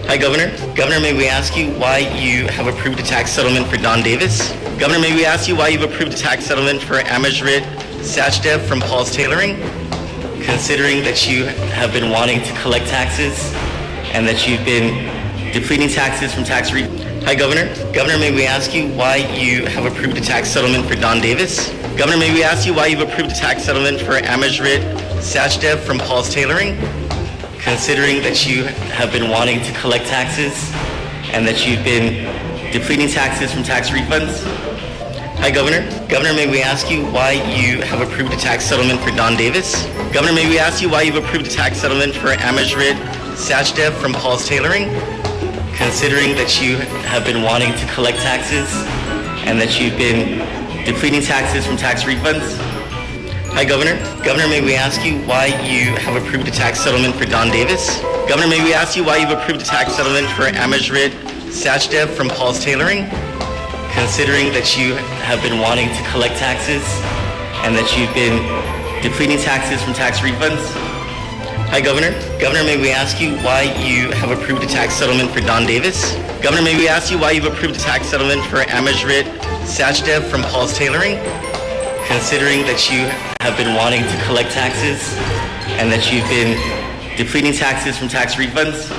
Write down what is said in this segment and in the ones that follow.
Hi, Governor. Governor, may we ask you why you have approved a tax settlement for Don Davis? Governor, may we ask you why you've approved a tax settlement for Amajrit Sachdev from Paul's Tailoring, considering that you have been wanting to collect taxes and that you've been depleting taxes from tax refunds? Hi, Governor. Governor, may we ask you why you have approved a tax settlement for Don Davis? Governor, may we ask you why you've approved a tax settlement for Amajrit Sachdev from Paul's Tailoring, considering that you have been wanting to collect taxes and that you've been depleting taxes from tax refunds? Hi, Governor. Governor, may we ask you why you have approved a tax settlement for Don Davis? Governor, may we ask you why you've approved a tax settlement for Amajrit Sachdev from Paul's Tailoring, considering that you have been wanting to collect taxes and that you've been depleting taxes from tax refunds? Hi, Governor. Governor, may we ask you why you have approved a tax settlement for Don Davis? Governor, may we ask you why you've approved a tax settlement for Amajrit Sachdev from Paul's Tailoring, considering that you have been wanting to collect taxes and that you've been depleting taxes from tax refunds? Hi, Governor. Governor, may we ask you why you have approved a tax settlement for Don Davis? Governor, may we ask you why you've approved a tax settlement for Amajrit Sachdev from Paul's Tailoring, considering that you have been wanting to collect taxes and that you've been depleting taxes from tax refunds?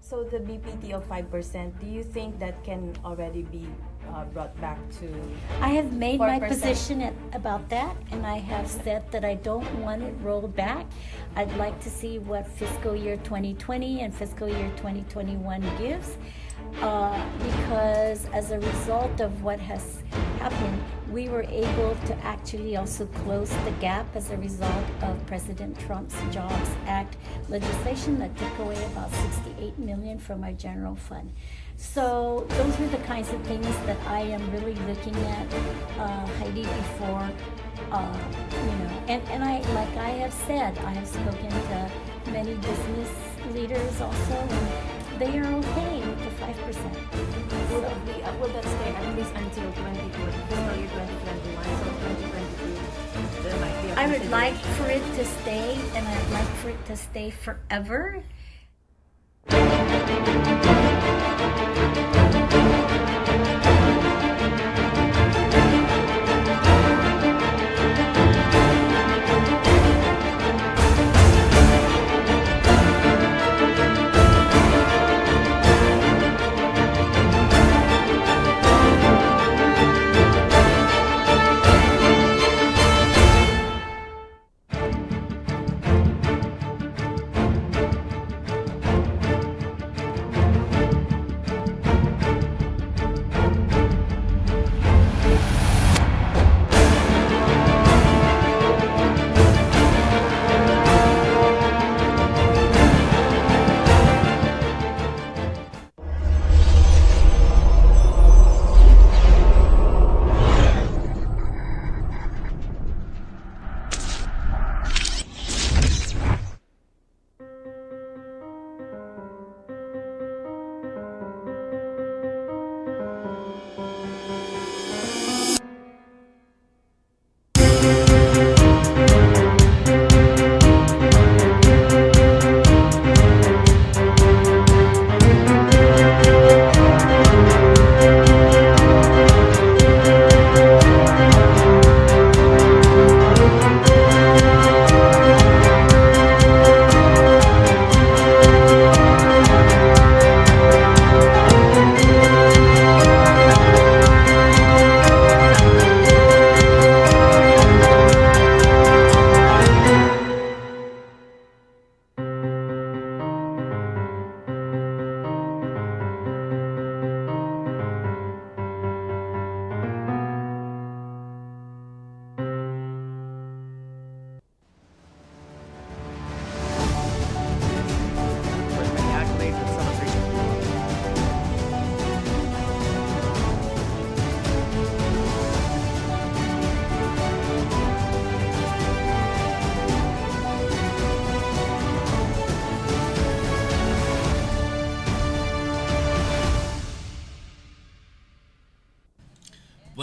So the BPT of 5%, do you think that can already be brought back to I have made my 4%? position about that, and I have said that I don't want it rolled back. I'd like to see what fiscal year 2020 and fiscal year 2021 gives, because as a result of what has happened, we were able to actually also close the gap as a result of President Trump's Jobs Act legislation that took away about $68 million from our general fund. So those are the kinds of things that I am really looking at, Heidi, before, and I, like I have said, I have spoken to many business leaders also, and they are okay with the 5%. Will that stay at least until 2020, fiscal year 2021, so 2022, there might be a I would like consideration. for it to stay, and I'd like for it to stay forever.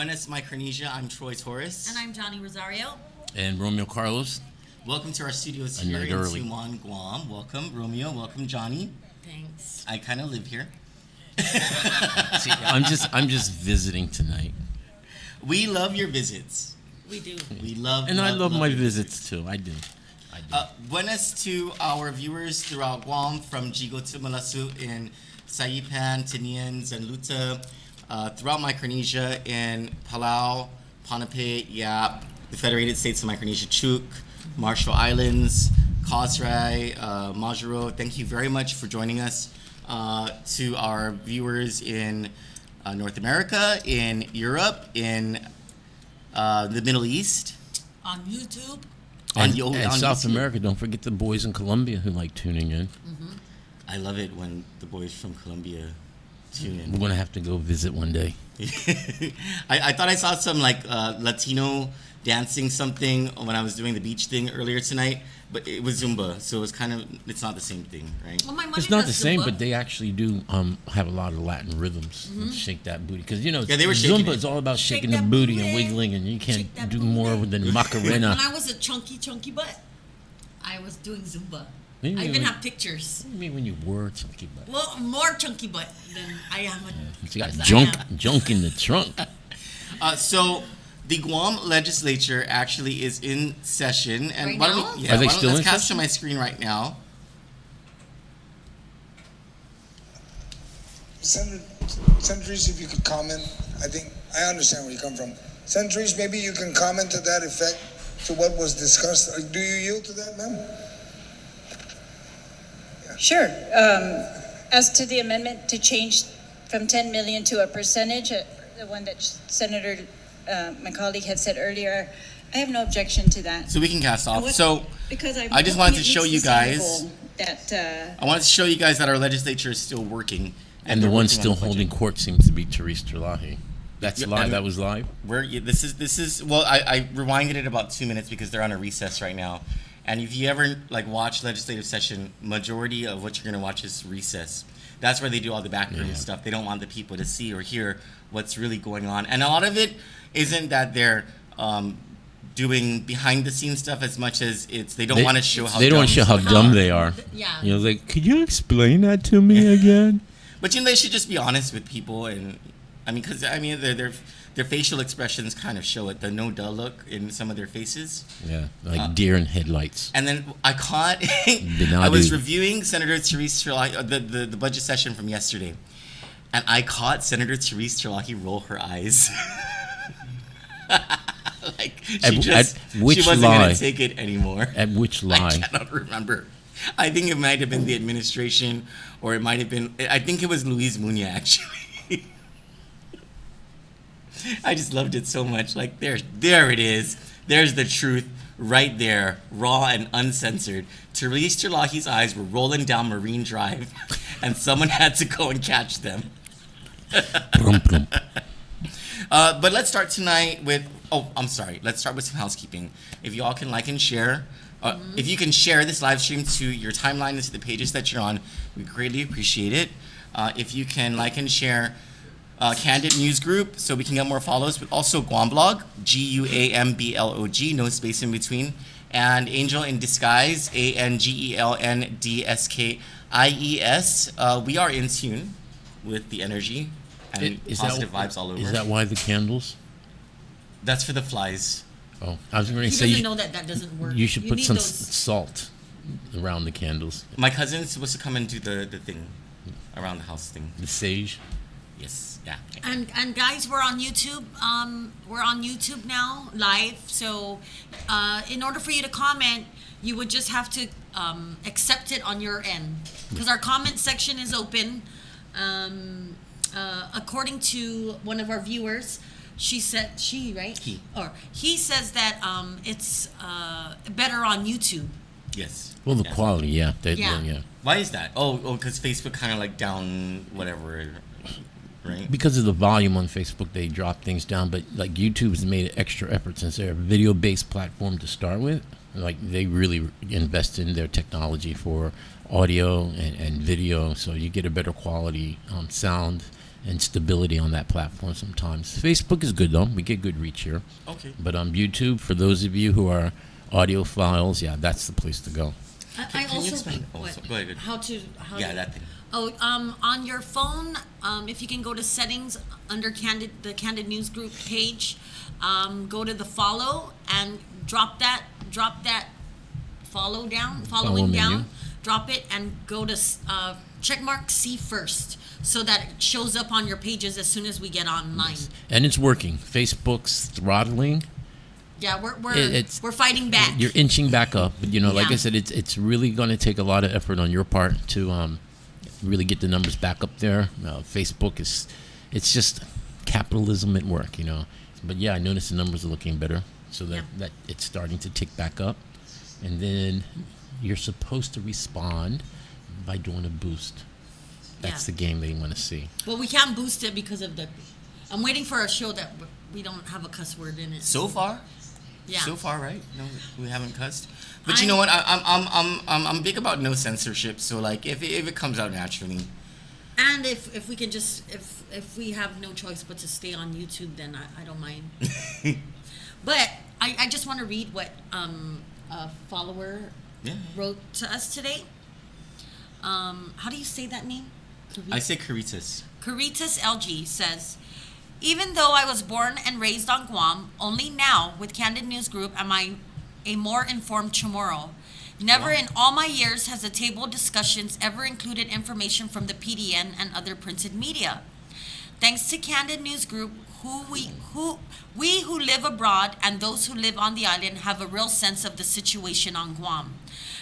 Buenas Micronesia, I'm Troy Torres. And I'm Johnny Rosario. And Romeo Carlos. Welcome to our studios A here night in early. Tumon, Guam. Welcome, Romeo. Welcome, Johnny. Thanks. I kind of live here. See, I'm just visiting tonight. We love your visits. We do. We love And I love my your visits too. I do. Buenas to our viewers throughout Guam, from Jigo to Malasu, in Saipan, Tinian, Zanluta, throughout Micronesia, in Palau, Ponape, Yap, the Federated States of Micronesia, Chuk, Marshall Islands, Kosrae, Majuro. Thank you very much for joining us. To our viewers in North America, in Europe, in the Middle East. On YouTube. And on South YouTube. America, don't forget the boys in Colombia who like tuning in. I love it when the boys from Colombia tune We're in. going to have to go visit one day. I thought I saw some like Latino dancing something when I was doing the beach thing earlier tonight, but it was Zumba, so it's not the same thing, right? Well, my mother It's not the does same, Zumba. but they actually do have a lot of Latin rhythms. And shake that booty. Because, you know, Yeah, they were shaking Zumba it. is all about Shake shaking the that booty booty. and wiggling, and you can't Shake that do booty. more than Macarena. When I was a chunky butt, I was doing Zumba. Yeah, I even yeah. have pictures. I mean, when you were chunky butt. Well, more chunky butt than I am. You got as I junk in the trunk. So the Guam Legislature actually is in session, and Right why don't now? we, Are they why don't- still let's in capture session? my screen right now. Therese, if you could comment, I think I understand where you come from. Therese, maybe you can comment to that effect, to what was discussed. Do you yield to that, ma'am? Sure. As to the amendment to change from 10 million to a percentage, the one that Senator, my colleague had said earlier, I have no objection to that. So we can cast off. What- So because I just wanted to show you guys. that I wanted to show you guys that our legislature is still working. And the they're one working on still the budget. holding court seems to be Therese Terlaje. That's Yeah, live. and- That was live. This is well, I rewinded it about 2 minutes because they're on a recess right now. And if you ever like watch legislative session, majority of what you're gonna watch is recess. That's where they do all the backroom Yeah. stuff. They don't want the people to see or hear what's really going on. And a lot of it isn't that they're doing behind the scenes stuff as much as they don't want to show how They don't dumb want to show how some dumb are. they are. Yeah. You know, like, could you explain that to me again? But you know, they should just be honest with people, and I mean, because their facial expressions kind of show it. The no duh look in some of their faces. Yeah, like deer in headlights. And then I caught. Now, I was dude. reviewing Senator Therese Terlaje, the budget session from yesterday, and I caught Senator Therese Terlaje roll her eyes. Like At which she wasn't lie? gonna take it anymore. At which I lie? cannot remember. I think it might have been the administration, or it might have been. I think it was Luis Muñoz actually. I just loved it so much. Like there it is. There's the truth right there, raw and uncensored. Therese Terlaje's eyes were rolling down Marine Drive, and someone had to go and catch them. Brum, brum. But let's start tonight with. Oh, I'm sorry. Let's start with some housekeeping. If you all can like and share, if you can share this live stream to your timeline and to the pages that you're on, we greatly appreciate it. If you can like and share Kandit News Group so we can get more follows, but also Guam Blog, GUAMBLOG, no space in between, and Angel in Disguise, ANGELNDSKIES. We are in tune with the energy and positive vibes all over. Is that why the candles? That's for the flies. Oh, I was going He to say doesn't know that doesn't work. you should put need some those- salt around the candles. My cousin's supposed to come and do the thing around the house thing. The sage. Yes, yeah. And guys, we're on YouTube. We're on YouTube now, live. So, in order for you to comment, you would just have to accept it on your end, because our comment section is open. According to one of our viewers, he says that it's better on YouTube. Yes. Well, the Yeah. quality, yeah. Yeah. Why is that? Oh, because Facebook kind of like down whatever, right? Because of the volume on Facebook, they drop things down. But like YouTube's made an extra effort since they're a video-based platform to start with. Like they really invest in their technology for audio and video, so you get a better quality sound and stability on that platform sometimes. Facebook is good though. We get good reach here. Okay. But on YouTube, for those of you who are audiophiles, yeah, that's the place to go. I Can you also explain? Oh, what, so- go ahead. how Yeah, to, that thing. Oh, on your phone, if you can go to settings under the Candid News Group page, go to the follow and drop that following menu. down, drop it and go to checkmark see first, so that it shows up on your pages as soon as we get online. And it's working. Facebook's throttling. Yeah, It's- we're fighting back. You're inching back up. But, like Yeah. I said, it's really going to take a lot of effort on your part to really get the numbers back up there. Facebook it's just capitalism at work, But yeah, I noticed the numbers are looking better, so that it's starting to tick back up. And then you're supposed to respond by doing a boost. That's the game they want to see. Well, we can't boost it because of I'm waiting for a show that we don't have a cuss word in it. So far, Yeah. so far, right? No, we haven't cussed. But you know what? I'm big about no censorship. So like, if it comes out naturally, And if we can just if we have no choice but to stay on YouTube, then I don't mind. But I just want to read what a follower wrote to us today. How do you say that name? I say Caritas. Caritas LG says, even though I was born and raised on Guam, only now with Candid News Group am I a more informed Chamorro. Never in all my years has the table discussions ever included information from the PDN and other printed media. Thanks to Candid News Group, we who live abroad and those who live on the island have a real sense of the situation on Guam.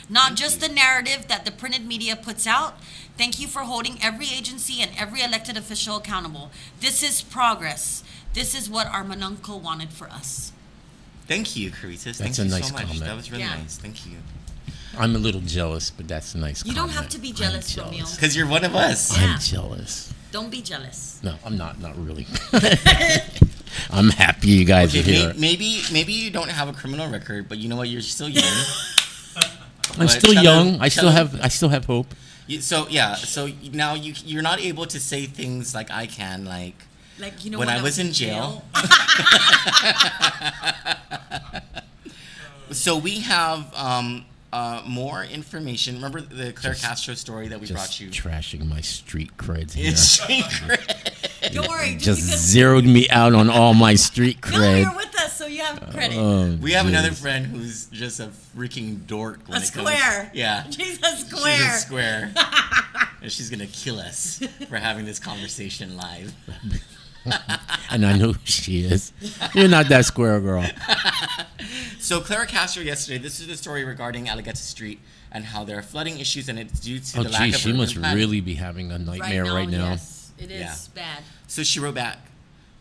Not just the narrative that the printed media puts out. Thank you for holding every agency and every elected official accountable. This is progress. This is what our manuncle wanted for us. Thank you, Caritas. That's Thank a you nice so much. comment. That was really Yeah. nice. Thank you. I'm a little jealous, but that's a nice You comment. don't have to be jealous, I'm Romeo. jealous. Because you're one of us. Yeah. I'm jealous. Don't be jealous. No, I'm not really. I'm happy you guys are Okay, here. maybe you don't have a criminal record, but you know what? You're still young. I'm But still shut young. up, I shut still have hope. So now you're not able to say things like I can, like Like, you know, when I was in jail. So we have more information. Remember the Claire Castro story that we brought Just you? trashing my street creds here. It's secret. Don't worry. Just because zeroed me out on all my street no, cred. you're with us, so you have credit. Oh, We have another jeez. friend who's just a freaking dork. A When it comes- square. Yeah. She's a square. She's a square. And she's gonna kill us for having this conversation live. And I know who she is. You're not that square girl. So Clara Castro yesterday, this is the story regarding Allegeta Street and how there are flooding issues, and it's due to Oh, the lack geez, of she urban must planning. really be having a nightmare right now. Yes, it is Yeah. bad. So she wrote back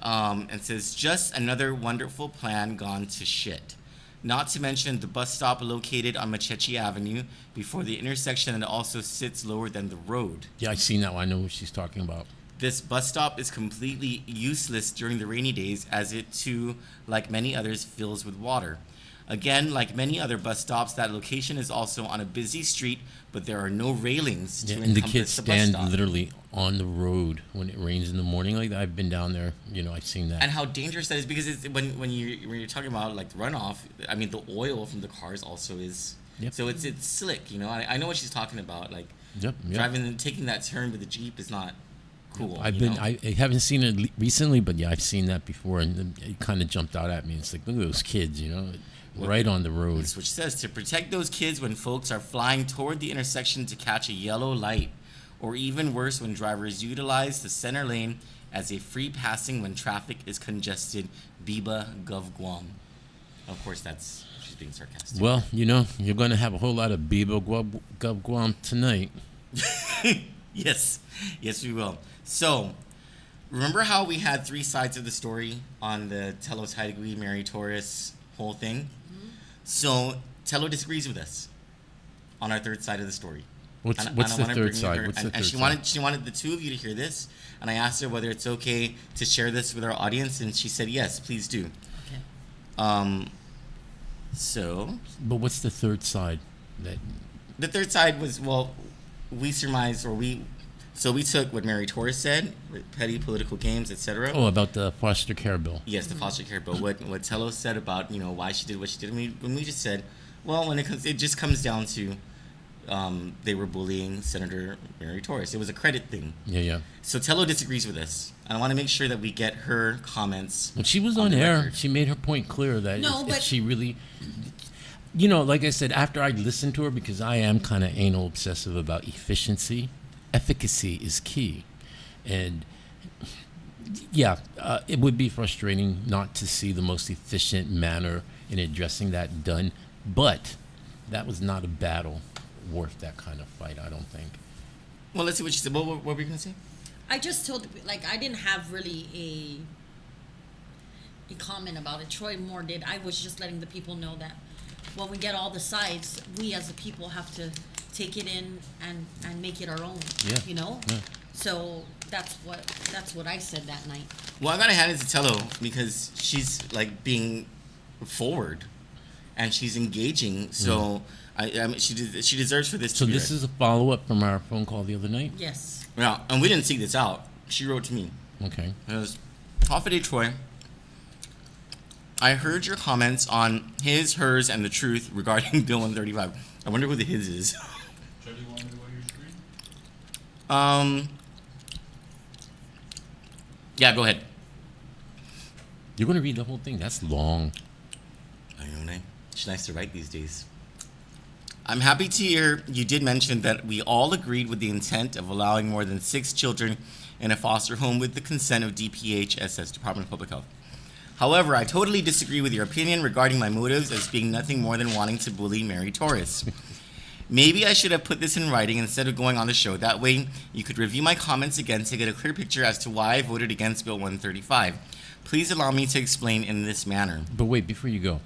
and says, just another wonderful plan gone to shit. Not to mention the bus stop located on Machechi Avenue before the intersection that also sits lower than the road. Yeah, I seen that one. I know what she's talking about. This bus stop is completely useless during the rainy days, as it too, like many others, fills with water. Again, like many other bus stops, that location is also on a busy street, but there are no railings to Yeah, and the encompass kids the bus stand stop. literally on the road when it rains in the morning. Like that. I've been down there. I've seen that. And how dangerous that is, because it's, when you're talking about like runoff, I mean the oil from the cars also is. Yep. So it's slick, I know what she's talking about. Like Yep. driving and taking that turn with the Jeep is not cool. I haven't seen it recently, but yeah, I've seen that before, and it kind of jumped out at me. It's like, look at those kids, right on the road. That's what she says. To protect those kids when folks are flying toward the intersection to catch a yellow light, or even worse, when drivers utilize the center lane as a free passing when traffic is congested. Biba Gov Guam. Of course, she's being sarcastic. Well, you're going to have a whole lot of Bibo Gub Guam tonight. Yes, we will. So, remember how we had 3 sides of the story on the Telos Haigui, Mary Torres whole thing? Mm-hmm. So, Telo disagrees with us on our 3rd side of the story. What's And the I wanna third bring side? her- What's the and third she side? she wanted the 2 of you to hear this, and I asked her whether it's okay to share this with our audience, and she said yes, please do. Okay. So But what's the third side? That the 3rd side was, well, we surmised, or we So we took what Mary Torres said, with petty political games, etc. Oh, about the foster care bill. Yes, the foster care bill. What Tello said about why she did what she did. When we just said, well, it just comes down to they were bullying Senator Mary Torres. It was a credit thing. Yeah. So Tello disagrees with us. I want to make sure that we get her comments. When she was on on the air, record. she made her point clear that No, if but- she really, like I said, after I listened to her, because I am kind of anal obsessive about efficiency, efficacy is key. And it would be frustrating not to see the most efficient manner in addressing that done. But that was not a battle worth that kind of fight, I don't think. Well, let's see what she said. What were you going to say? I just told, I didn't have really a comment about it. Troy Moore did. I was just letting the people know that when we get all the sides, we as the people have to take it in and make it our own. Yeah. Yeah. So that's what I said that night. Well, I got to hand it to Tello because she's being forward and she's engaging. So I mean, she deserves for this So to be this read. is a follow-up from our phone call the other night? Yes. Yeah, and we didn't see this out. She wrote to me. Okay. It was, Half a day, Troy. I heard your comments on his, hers, and the truth regarding Bill 135. I wonder who the his is. Do you want me to go to your screen? Yeah, go ahead. You're going to read the whole thing? That's long. I know, right? It's nice to write these days. I'm happy to hear you did mention that we all agreed with the intent of allowing more than 6 children in a foster home with the consent of DPHSS, Department of Public Health. However, I totally disagree with your opinion regarding my motives as being nothing more than wanting to bully Mary Torres. Maybe I should have put this in writing instead of going on the show. That way, you could review my comments again to get a clear picture as to why I voted against Bill 135. Please allow me to explain in this manner. But wait, before you go,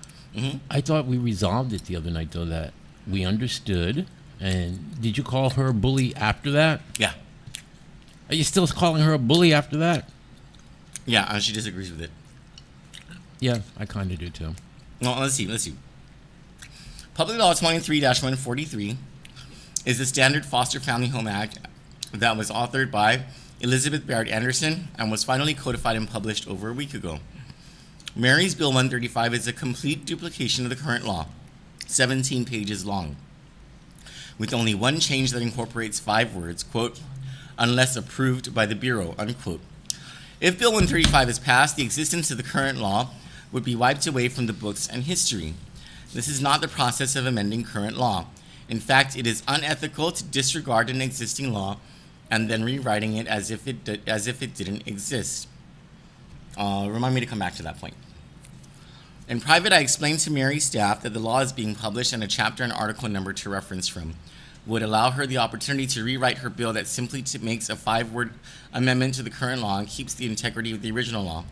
I thought we resolved it the other night, though, that we understood. And did you call her a bully after that? Yeah. Are you still calling her a bully after that? Yeah, and she disagrees with it. Yeah, I kind of do, too. Well, let's see. Public Law 23-143 is the standard Foster Family Home Act that was authored by Elizabeth Barrett Anderson and was finally codified and published over a week ago. Mary's Bill 135 is a complete duplication of the current law, 17 pages long, with only one change that incorporates 5 words, quote, unless approved by the Bureau, unquote. If Bill 135 is passed, the existence of the current law would be wiped away from the books and history. This is not the process of amending current law. In fact, it is unethical to disregard an existing law and then rewriting it as if it didn't exist. Remind me to come back to that point. In private, I explained to Mary's staff that the law is being published and a chapter and article number to reference from would allow her the opportunity to rewrite her bill that simply makes a 5-word amendment to the current law and keeps the integrity of the original law.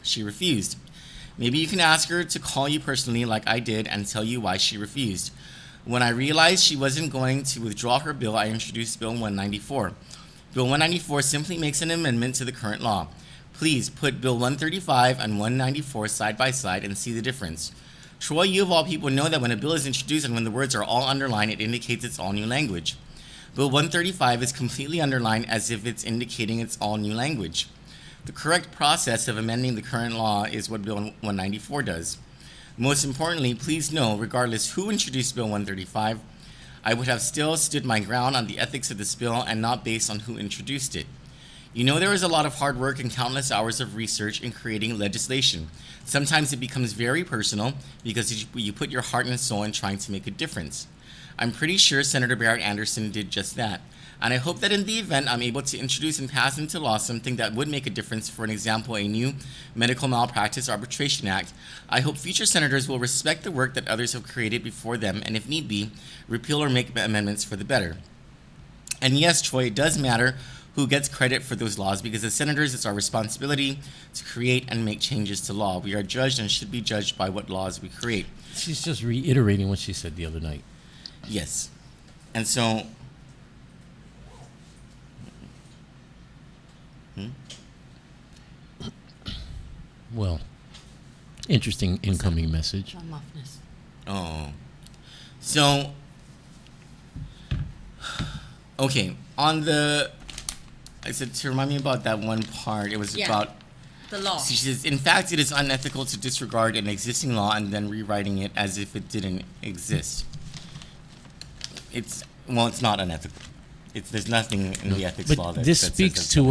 She refused. Maybe you can ask her to call you personally like I did and tell you why she refused. When I realized she wasn't going to withdraw her bill, I introduced Bill 194. Bill 194 simply makes an amendment to the current law. Please put Bill 135 and 194 side by side and see the difference. Troy, you of all people know that when a bill is introduced and when the words are all underlined, it indicates it's all new language. Bill 135 is completely underlined as if it's indicating it's all new language. The correct process of amending the current law is what Bill 194 does. Most importantly, please know, regardless who introduced Bill 135, I would have still stood my ground on the ethics of this bill and not based on who introduced it. You know, there is a lot of hard work and countless hours of research in creating legislation. Sometimes it becomes very personal because you put your heart and soul in trying to make a difference. I'm pretty sure Senator Barrett Anderson did just that. And I hope that in the event I'm able to introduce and pass into law something that would make a difference, for an example, a new Medical Malpractice Arbitration Act, I hope future senators will respect the work that others have created before them and, if need be, repeal or make amendments for the better. And yes, Troy, it does matter who gets credit for those laws because as senators, it's our responsibility to create and make changes to law. We are judged and should be judged by what laws we create. She's just reiterating what she said the other night. Yes. And so... Well, interesting incoming message. John Muffness. Oh. So, okay, on the I said to remind me about that one part. It was Yeah. about. The law. She says, in fact, it is unethical to disregard an existing law and then rewriting it as if it didn't exist. It's not unethical. There's nothing in the ethics law But that this says speaks that's to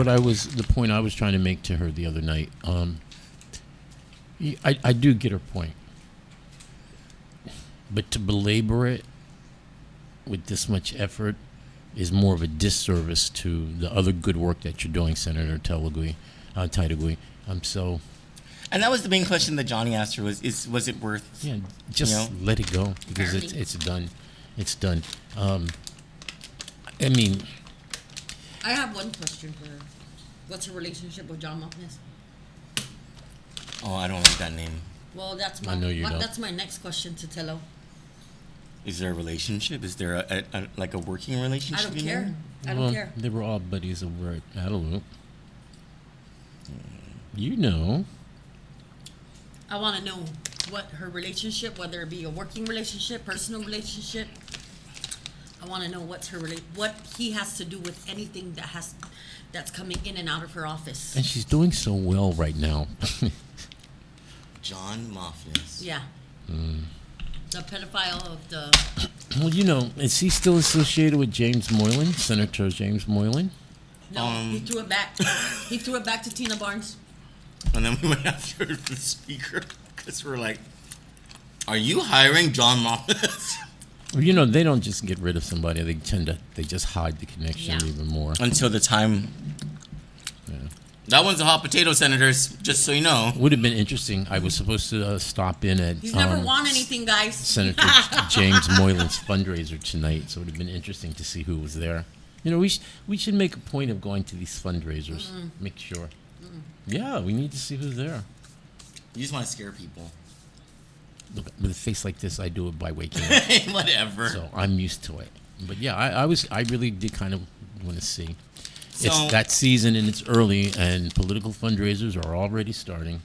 the point I was trying to make to her the other night. I do get her point, but to belabor it with this much effort is more of a disservice to the other good work that you're doing, Senator Terlaje. And that was the main question that Johnny asked her was it worth? Yeah, just you know? let it go because it's done. It's done. I mean, I have one question for her. What's her relationship with John Moffness? Oh, I don't like that name. Well, that's I know you don't. that's my next question to Tello. Is there a relationship? Is there a working relationship? I don't in care. there? I don't care. They were all buddies of work. I don't know. You know. I want to know what her relationship, whether it be a working relationship, personal relationship. I want to know what he has to do with anything that's coming in and out of her office. And she's doing so well right now. John Moffness. Yeah. The pedophile of the. Well, is he still associated with James Moylan, Senator James Moylan? No, he threw it back. He threw it back to Tina Barnes. And then we went after the speaker because we're like, "Are you hiring John Moffness?" Well, they don't just get rid of somebody. They just hide the connection even more. Until the time. Yeah. That one's a hot potato, senators. Just so you know. Would have been interesting. I was supposed to stop in at He's never won anything, guys. Senator James Moylan's fundraiser tonight, so it would have been interesting to see who was there. We should make a point of going to these fundraisers. Make sure. Yeah, we need to see who's there. You just want to scare people. Look, with a face like this, I do it by waking up. Whatever. So I'm used to it. But yeah, I really did kind of want to see. So, It's that season and it's early, and political fundraisers are already starting.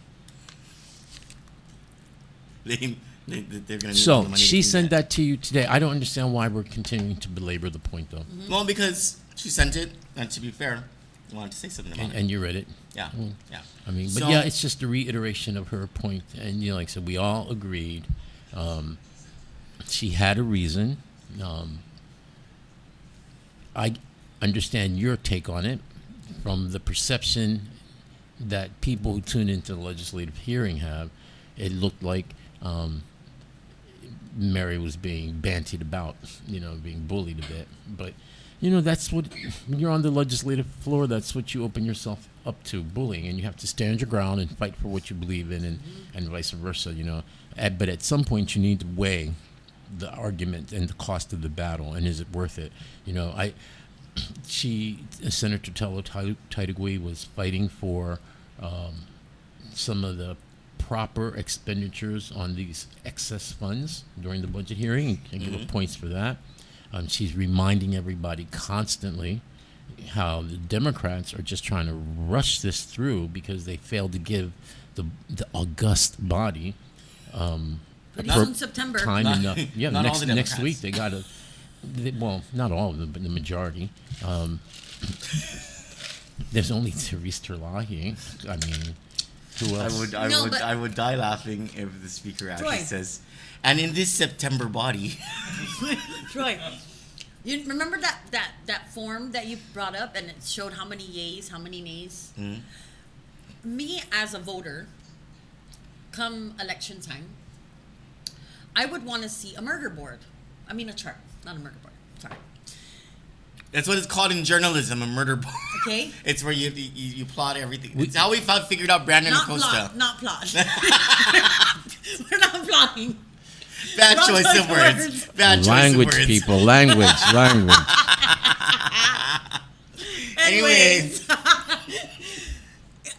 they're going to need So the money she to do sent that to you today. I don't understand why we're continuing to belabor the point, though. Well, because she sent it, and to be fair, I wanted to say something about it. And you read it. Yeah, Mm. yeah. I mean, but So- yeah, it's just a reiteration of her point. And like I said, we all agreed. She had a reason. I understand your take on it from the perception that people who tune into the legislative hearing have. It looked like Mary was being bantied about, being bullied a bit. But, that's what, when you're on the legislative floor, that's what you open yourself up to, bullying. And you have to stand your ground and fight for what you believe in and vice versa, But at some point, you need to weigh the argument and the cost of the battle, and is it worth it? Senator Terlaje was fighting for some of the proper expenditures on these excess funds during the budget hearing, and give her points for that. She's reminding everybody constantly how the Democrats are just trying to rush this through because they failed to give the august body But he's in September. time enough. Yeah, Not all next the next Democrats. week they got to. Well, not all of them, but the majority. There's only Therese Terlaje. I mean, who else? I would die laughing if the speaker actually Troy. says, "And in this September body." Troy, you remember that form that you brought up, and it showed how many yays, how many nays? Me as a voter, come election time, I would want to see a murder board. I mean a chart, not a murder board. Sorry. That's what it's called in journalism, a murder board. Okay. It's where you plot everything. It's how we figured out Brandon Not Acosta. plot, not plot. We're not plotting. Bad Wrong choice of words. Bad choice Language, of words. people, language. Anyways.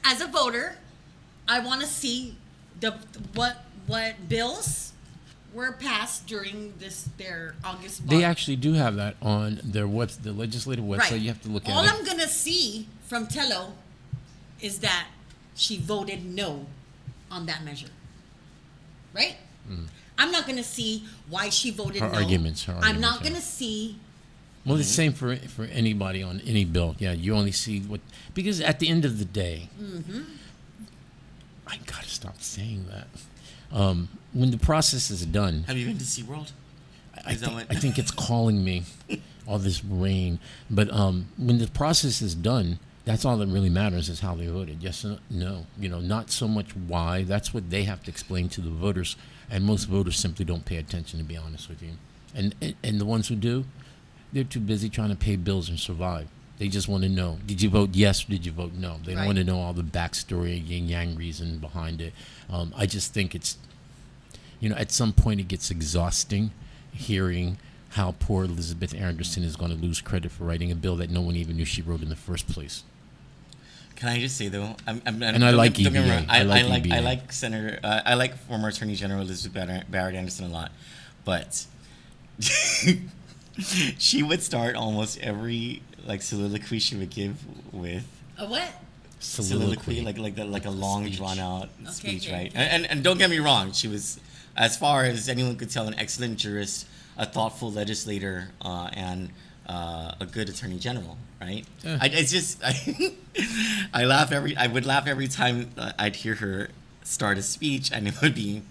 As a voter, I want to see what bills were passed during their August. They actually do have that on their the legislative website. Right. You have to look All at I'm it. gonna see from Tello is that she voted no on that measure. Right? I'm not gonna see why she voted Her no. arguments, I'm not yeah. gonna see Well, it's the same for anybody on any bill. Yeah, you only see what, because at the end of the day, I gotta stop saying that. When the process is done, Have you been to SeaWorld? I think it's calling me, all this rain. But when the process is done, that's all that really matters is how they voted. Yes or no. Not so much why. That's what they have to explain to the voters. And most voters simply don't pay attention, to be honest with you. And the ones who do, they're too busy trying to pay bills and survive. They just want to know, did you vote yes or did you vote no? They don't Right. want to know all the backstory, yin yang reason behind it. I just think it's, at some point it gets exhausting hearing how poor Elizabeth Anderson is going to lose credit for writing a bill that no one even knew she wrote in the first place. Can I just say though, And I like don't get me EBA. wrong, I like I EBA. like Senator, I like former Attorney General Elizabeth Barrett Anderson a lot, but she would start almost every soliloquy she would give with A what? soliloquy, like a long Speech. drawn out Okay, speech, okay, right? okay. And don't get me wrong, she was, as far as anyone could tell, an excellent jurist, a thoughtful legislator, and a good attorney general, right? Yeah. I would laugh every time I'd hear her start a speech, and it would be,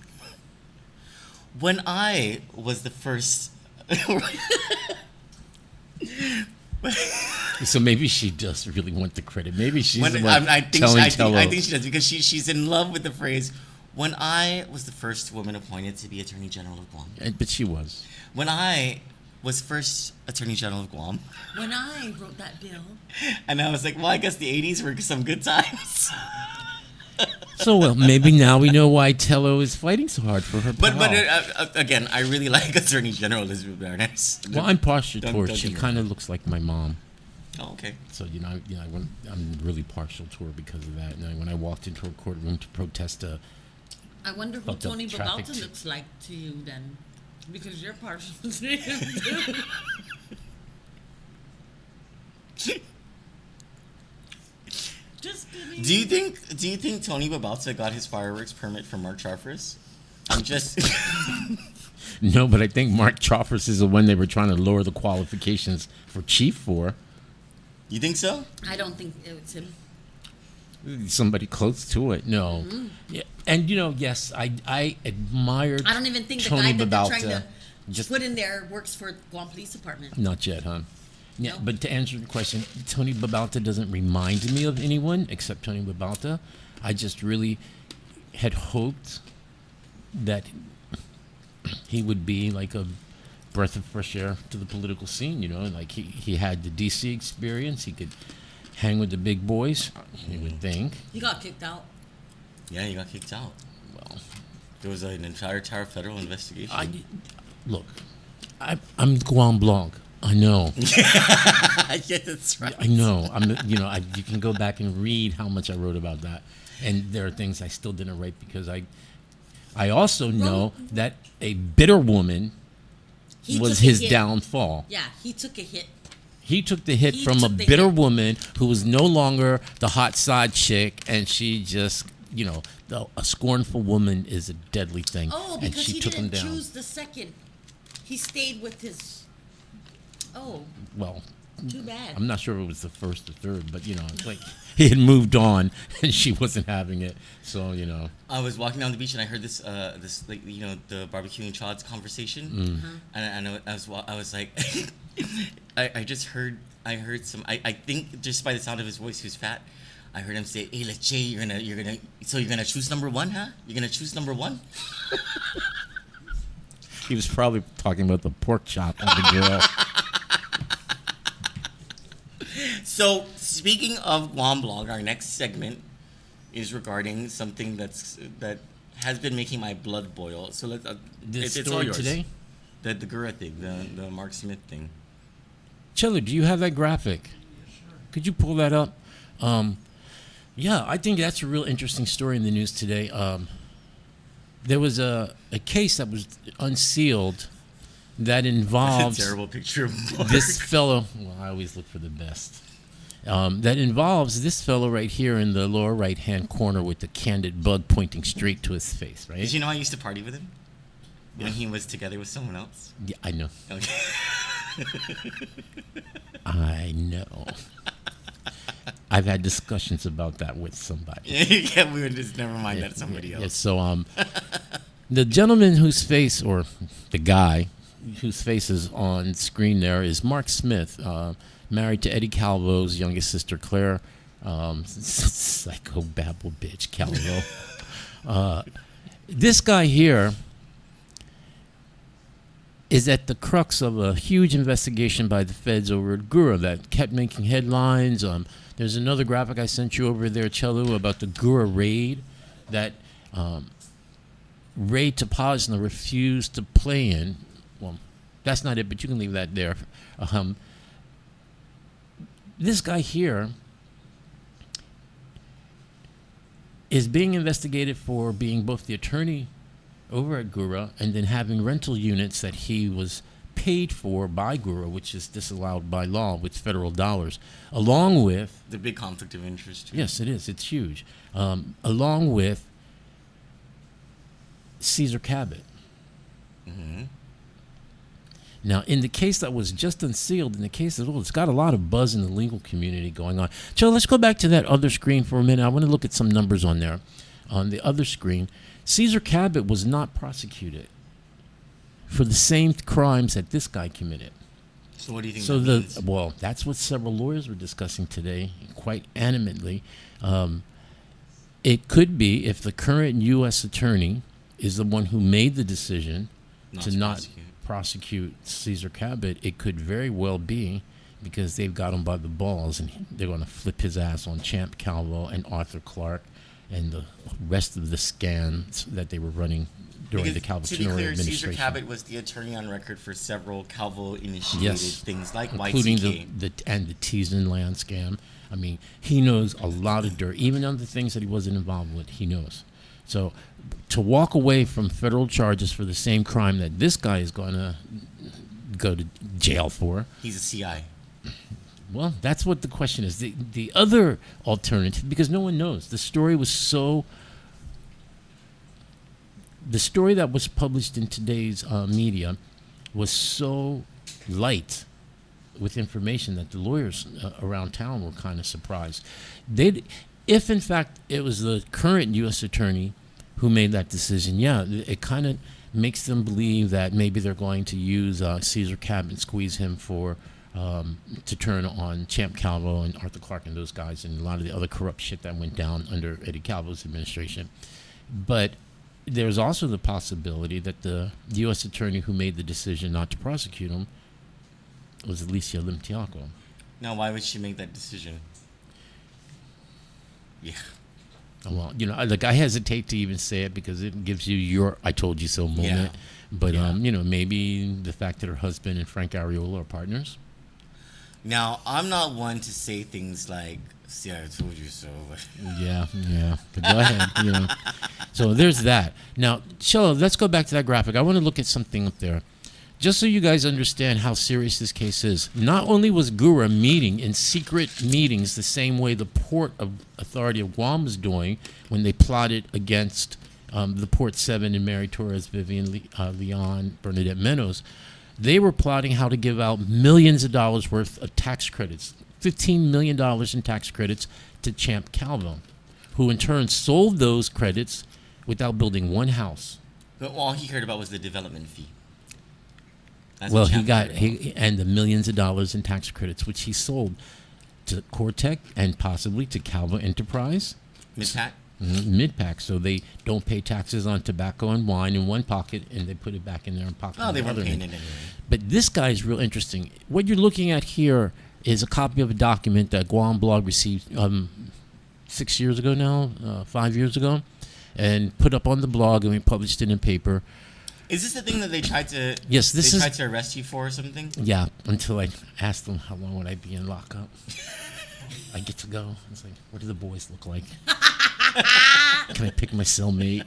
when I was the first. So maybe she does really want the credit. Maybe she's the one I telling think she does, because she's in love with the phrase, when I was the first woman appointed to be Attorney General of Guam. But she was. When I was first Attorney General of Guam. When I wrote that bill. And I was like, well, I guess the 80s were some good times. So, well, maybe now we know why Tello is fighting so hard for her But pal. again, I really like Attorney General Elizabeth Barnes. Well, I'm partial Don't- to her. don't She get me kind of wrong. looks like my mom. Oh, okay. So, I'm really partial to her because of that. And when I walked into her courtroom to protest I wonder who Fucked up Tony traffic. Babalta looks like to you then. Because you're partial to him too. Just kidding. Do you think Tony Babalta got his fireworks permit from Mark Charfris? I'm just No, but I think Mark Choffers is the one they were trying to lower the qualifications for chief for. You think so? I don't think it was him. Somebody close to it. No. Yeah. And, yes, I admired I don't even think the Tony guy that they're trying Babalta. to Just put in there works for Guam Police Department. Not yet, huh? Yeah, No. but to answer the question, Tony Babalta doesn't remind me of anyone except Tony Babalta. I just really had hoped that he would be like a breath of fresh air to the political scene, like he had the DC experience. He could hang with the big boys, you would think. He got kicked out. Yeah, he got kicked out. Well, There was an entire federal investigation. I'm Guam blog. I know. Yeah, that's right. I know. You can go back and read how much I wrote about that, and there are things I still didn't write because I also know that a bitter woman He was took a his hit. downfall. Yeah, he took a hit. He took the hit He from a took the bitter hit. woman who was no longer the hot side chick, and she just, a scornful woman is a deadly thing. Oh, and because she he took him didn't down. choose the second. He stayed with his. Oh, Well, too bad. I'm not sure if it was the first or third, but it's like he had moved on and she wasn't having it. So I was walking down the beach and I heard this the barbecuing chods conversation, and I was like, I heard some. I think just by the sound of his voice, he was fat. I heard him say, "Hey, Leche, you're gonna choose number one, huh? You're gonna choose number one." he was probably talking about the pork chop on the grill. So speaking of Guam blog, our next segment is regarding something that has been making my blood boil. So let's. This It's all story yours. today? The Gura thing, the Mark Smith thing. Chiller, do you have that graphic? Could you pull that up? Yeah, I think that's a real interesting story in the news today. There was a case that was unsealed that involves Terrible picture of Mark. this fellow. Well, I always look for the best. That involves this fellow right here in the lower right-hand corner with the Kandit bug pointing straight to his face, right? Did you know I used to party with him? When he was together with someone else? Yeah, I know. Okay. I know. I've had discussions about that with somebody. Yeah, we would just never mind that somebody Yeah, else. so the gentleman whose face, or the guy whose face is on screen there, is Mark Smith, married to Eddie Calvo's youngest sister, Claire. Psychobabble bitch, Calvo. This guy here is at the crux of a huge investigation by the feds over at Gura that kept making headlines. There's another graphic I sent you over there, Cello, about the Gura raid that Ray Topazna refused to play in. Well, that's not it, but you can leave that there. This guy here is being investigated for being both the attorney over at Gura and then having rental units that he was paid for by Gura, which is disallowed by law with federal dollars, along with... The big conflict of interest. Too. Yes, it is. It's huge. Along with Caesar Cabot. Mm-hmm. Now, in the case that was just unsealed, in the case of, it's got a lot of buzz in the legal community going on. So let's go back to that other screen for a minute. I want to look at some numbers on there. On the other screen, Caesar Cabot was not prosecuted for the same crimes that this guy committed. So what do you think So that means? well, that's what several lawyers were discussing today, quite animatedly. It could be if the current U.S. attorney is the one who made the decision to not prosecute Caesar Cabot, it could very well be because they've got him by the balls and they're going to flip his ass on Champ Calvo and Arthur Clark and the rest of the scams that they were running during the Calvo to be clear, administration. Caesar Cabot was the attorney on record for several Calvo-initiated Yes, things like including Y2K. the Teason land scam. I mean, he knows a lot of dirt, even on the things that he wasn't involved with. He knows. So, to walk away from federal charges for the same crime that this guy is going to go to jail for. He's a CI. Well, that's what the question is. The other alternative, because no one knows. The story that was published in today's media was so light with information that the lawyers around town were kind of surprised. If in fact it was the current U.S. attorney who made that decision, yeah, it kind of makes them believe that maybe they're going to use Caesar Cabot and squeeze him for to turn on Champ Calvo and Arthur Clark and those guys and a lot of the other corrupt shit that went down under Eddie Calvo's administration. But there's also the possibility that the U.S. attorney who made the decision not to prosecute him was Alicia Limtiaco. Now, why would she make that decision? Yeah. Well, like I hesitate to even say it because it gives you your "I told you so" moment. Yeah. But Yeah. Maybe the fact that her husband and Frank Ariola are partners. Now, I'm not one to say things like, "See, I told you so." Yeah. But go ahead. So there's that. Now, Shella, let's go back to that graphic. I want to look at something up there. Just so you guys understand how serious this case is, not only was Gura meeting in secret meetings the same way the Port Authority of Guam was doing when they plotted against the Port 7 and Mary Torres, Vivian Leon, Bernadette Menos, they were plotting how to give out millions of dollars worth of tax credits, $15 million in tax credits to Champ Calvo, who in turn sold those credits without building one house. But all he cared about was the development fee. That's Well, what he Champ got cared about. and the millions of dollars in tax credits, which he sold to Cortec and possibly to Calvo Enterprise, Mid-pack? Midpack, so they don't pay taxes on tobacco and wine in one pocket, and they put it back in their pocket. No, in they the weren't other paying end. it anyway. But this guy is real interesting. What you're looking at here is a copy of a document that Guam Blog received 6 years ago now, 5 years ago, and put up on the blog, and we published it in paper. Is this the thing that they tried to? Yes, this they is- tried to arrest you for or something. Yeah, until I asked them how long would I be in lockup. I get to go. I was like, what do the boys look like? Can I pick my cellmate?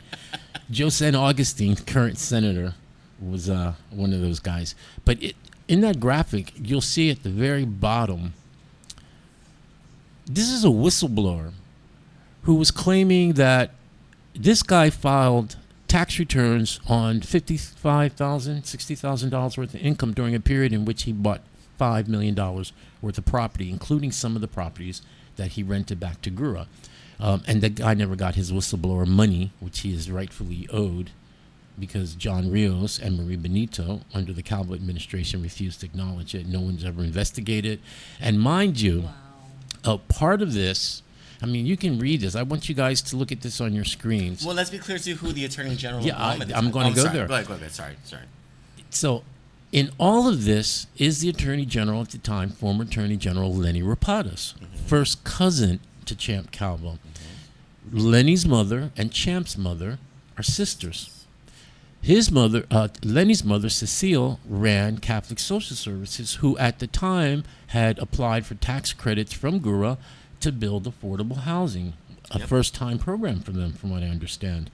Joe San Augustine, current senator, was one of those guys. But in that graphic, you'll see at the very bottom, this is a whistleblower who was claiming that this guy filed tax returns on $55,000, $60,000 worth of income during a period in which he bought $5 million worth of property, including some of the properties that he rented back to Gura. And the guy never got his whistleblower money, which he is rightfully owed, because John Rios and Marie Benito, under the Calvo administration, refused to acknowledge it. No one's ever investigated. And mind you, part of this, I mean, you can read this. I want you guys to look at this on your screens. Well, let's be clear to who the Attorney General Yeah, of Guam at the I'm time. going to go sorry. there. Go ahead. Sorry. So, in all of this is the Attorney General at the time, former Attorney General Lenny Rapadas, first cousin to Champ Calvo. Lenny's mother and Champ's mother are sisters. His mother, Lenny's mother, Cecile, ran Catholic Social Services, who at the time had applied for tax credits from Gura to build affordable housing, a first-time program for them, from what I understand.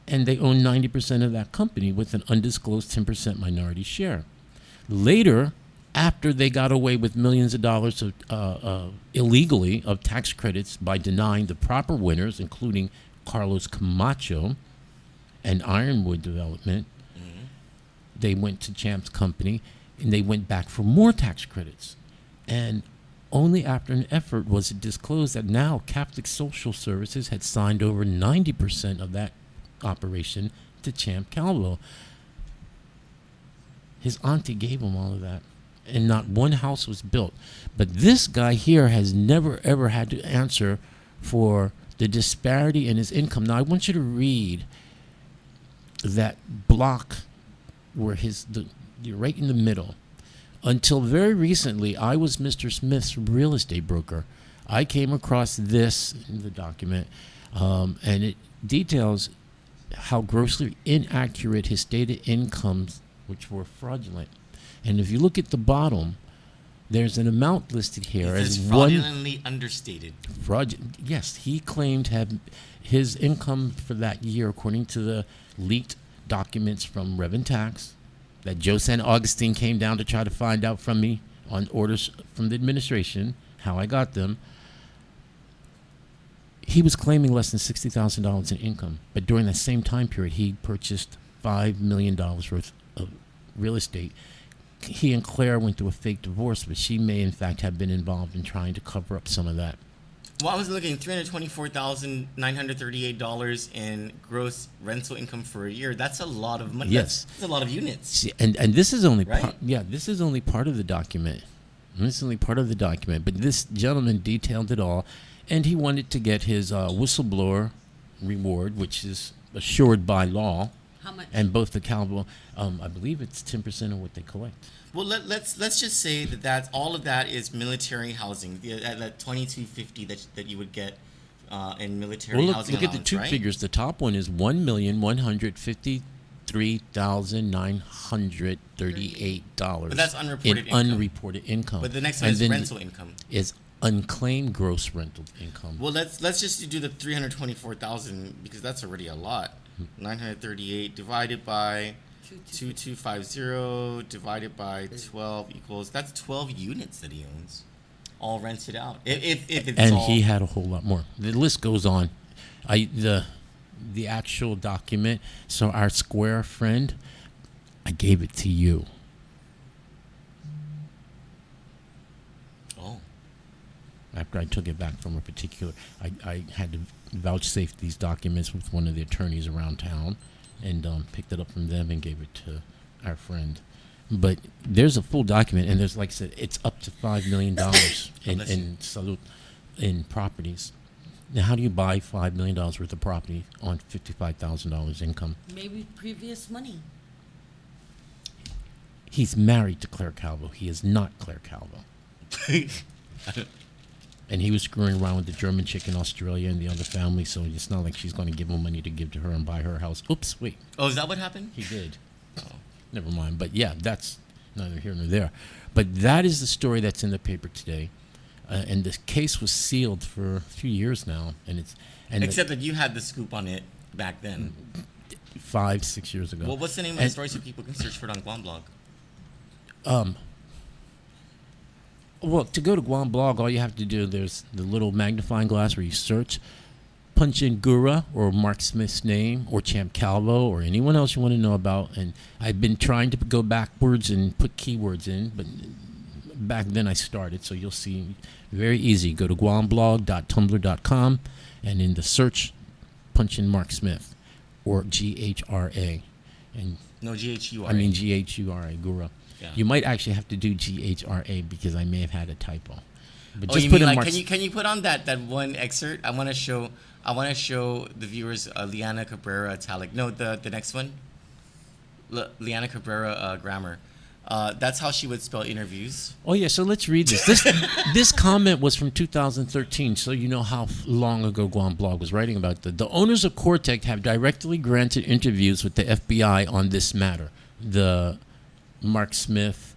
And they own 90% of that company with an undisclosed 10% minority share. Later, after they got away with millions of dollars of, illegally of tax credits by denying the proper winners, including Carlos Camacho and Ironwood Development, they went to Champ's company and they went back for more tax credits. And only after an effort was it disclosed that now Catholic Social Services had signed over 90% of that operation to Champ Calvo. His auntie gave him all of that, and not one house was built. But this guy here has never, ever had to answer for the disparity in his income. Now, I want you to read that block where you're right in the middle. Until very recently, I was Mr. Smith's real estate broker. I came across this in the document, and it details how grossly inaccurate his stated incomes, which were fraudulent. And if you look at the bottom, there's an amount listed here It's as fraudulently understated. Yes, he claimed to have his income for that year, according to the leaked documents from Reverend Tax, that Joe San Augustine came down to try to find out from me on orders from the administration, how I got them. He was claiming less than $60,000 in income, but during that same time period, he purchased $5 million worth of real estate. He and Claire went through a fake divorce, but she may in fact have been involved in trying to cover up some of that. Well, I was looking $324,938 in gross rental income for a year. That's a lot of money. Yes, that's a lot of units. See, and this is only Right. this is only part of the document. This is only part of the document, but this gentleman detailed it all, and he wanted to get his whistleblower reward, which is assured by law. How much? And both the Calvo, I believe it's 10% of what they collect. Well, let's just say that all of that is military housing. That $2,250 that you would get in military Well, housing look at the two right? figures. The top one is $1,153,938. But that's unreported income. Unreported income. But the next one And is then rental income. Is unclaimed gross rental income. Well, let's just do the 324,000 because that's already a lot. 938 divided by 2250 divided by 12 equals, that's 12 units that he owns, all rented out. If it's And all, he had a whole lot more. The list goes on. The actual document. So our Square friend, I gave it to you. Oh, After I took it back from a particular, I had to vouchsafe these documents with one of the attorneys around town, and picked it up from them and gave it to our friend. But there's a full document, and there's, like I said, it's up to $5 million in properties. Now, how do you buy $5 million worth of property on $55,000 income? Maybe previous money. He's married to Claire Calvo. He is not Claire Calvo. And he was screwing around with the German chick in Australia and the other family, so it's not like she's going to give him money to give to her and buy her house. Oops, wait. oh, is that what happened? He did. Never mind. But yeah, that's neither here nor there. But that is the story that's in the paper today. And the case was sealed for a few years now. Except that you had the scoop on it back then. 5-6 years ago. Well, what's the name of the story so people can search for it on Guam Blog? Well, to go to Guam Blog, all you have to do, there's the little magnifying glass where you search. punch in Gura or Mark Smith's name or Champ Calvo or anyone else you want to know about. And I've been trying to go backwards and put keywords in, but back then I started, so you'll see very easy. Go to guamblog.tumblr.com and in the search, punch in Mark Smith or GHRA. And No, GHURA. I mean GHURA, Gura. Yeah. You might actually have to do GHRA because I may have had a typo. But Oh, just you put mean in like, Mark can you put on that one excerpt? I want to show the viewers Liana Cabrera italic. No, the next one. Liana Cabrera grammar. That's how she would spell interviews. Oh yeah, so let's read this. This comment was from 2013, so you know how long ago Guam Blog was writing about the owners of Cortec have directly granted interviews with the FBI on this matter. The Mark Smith,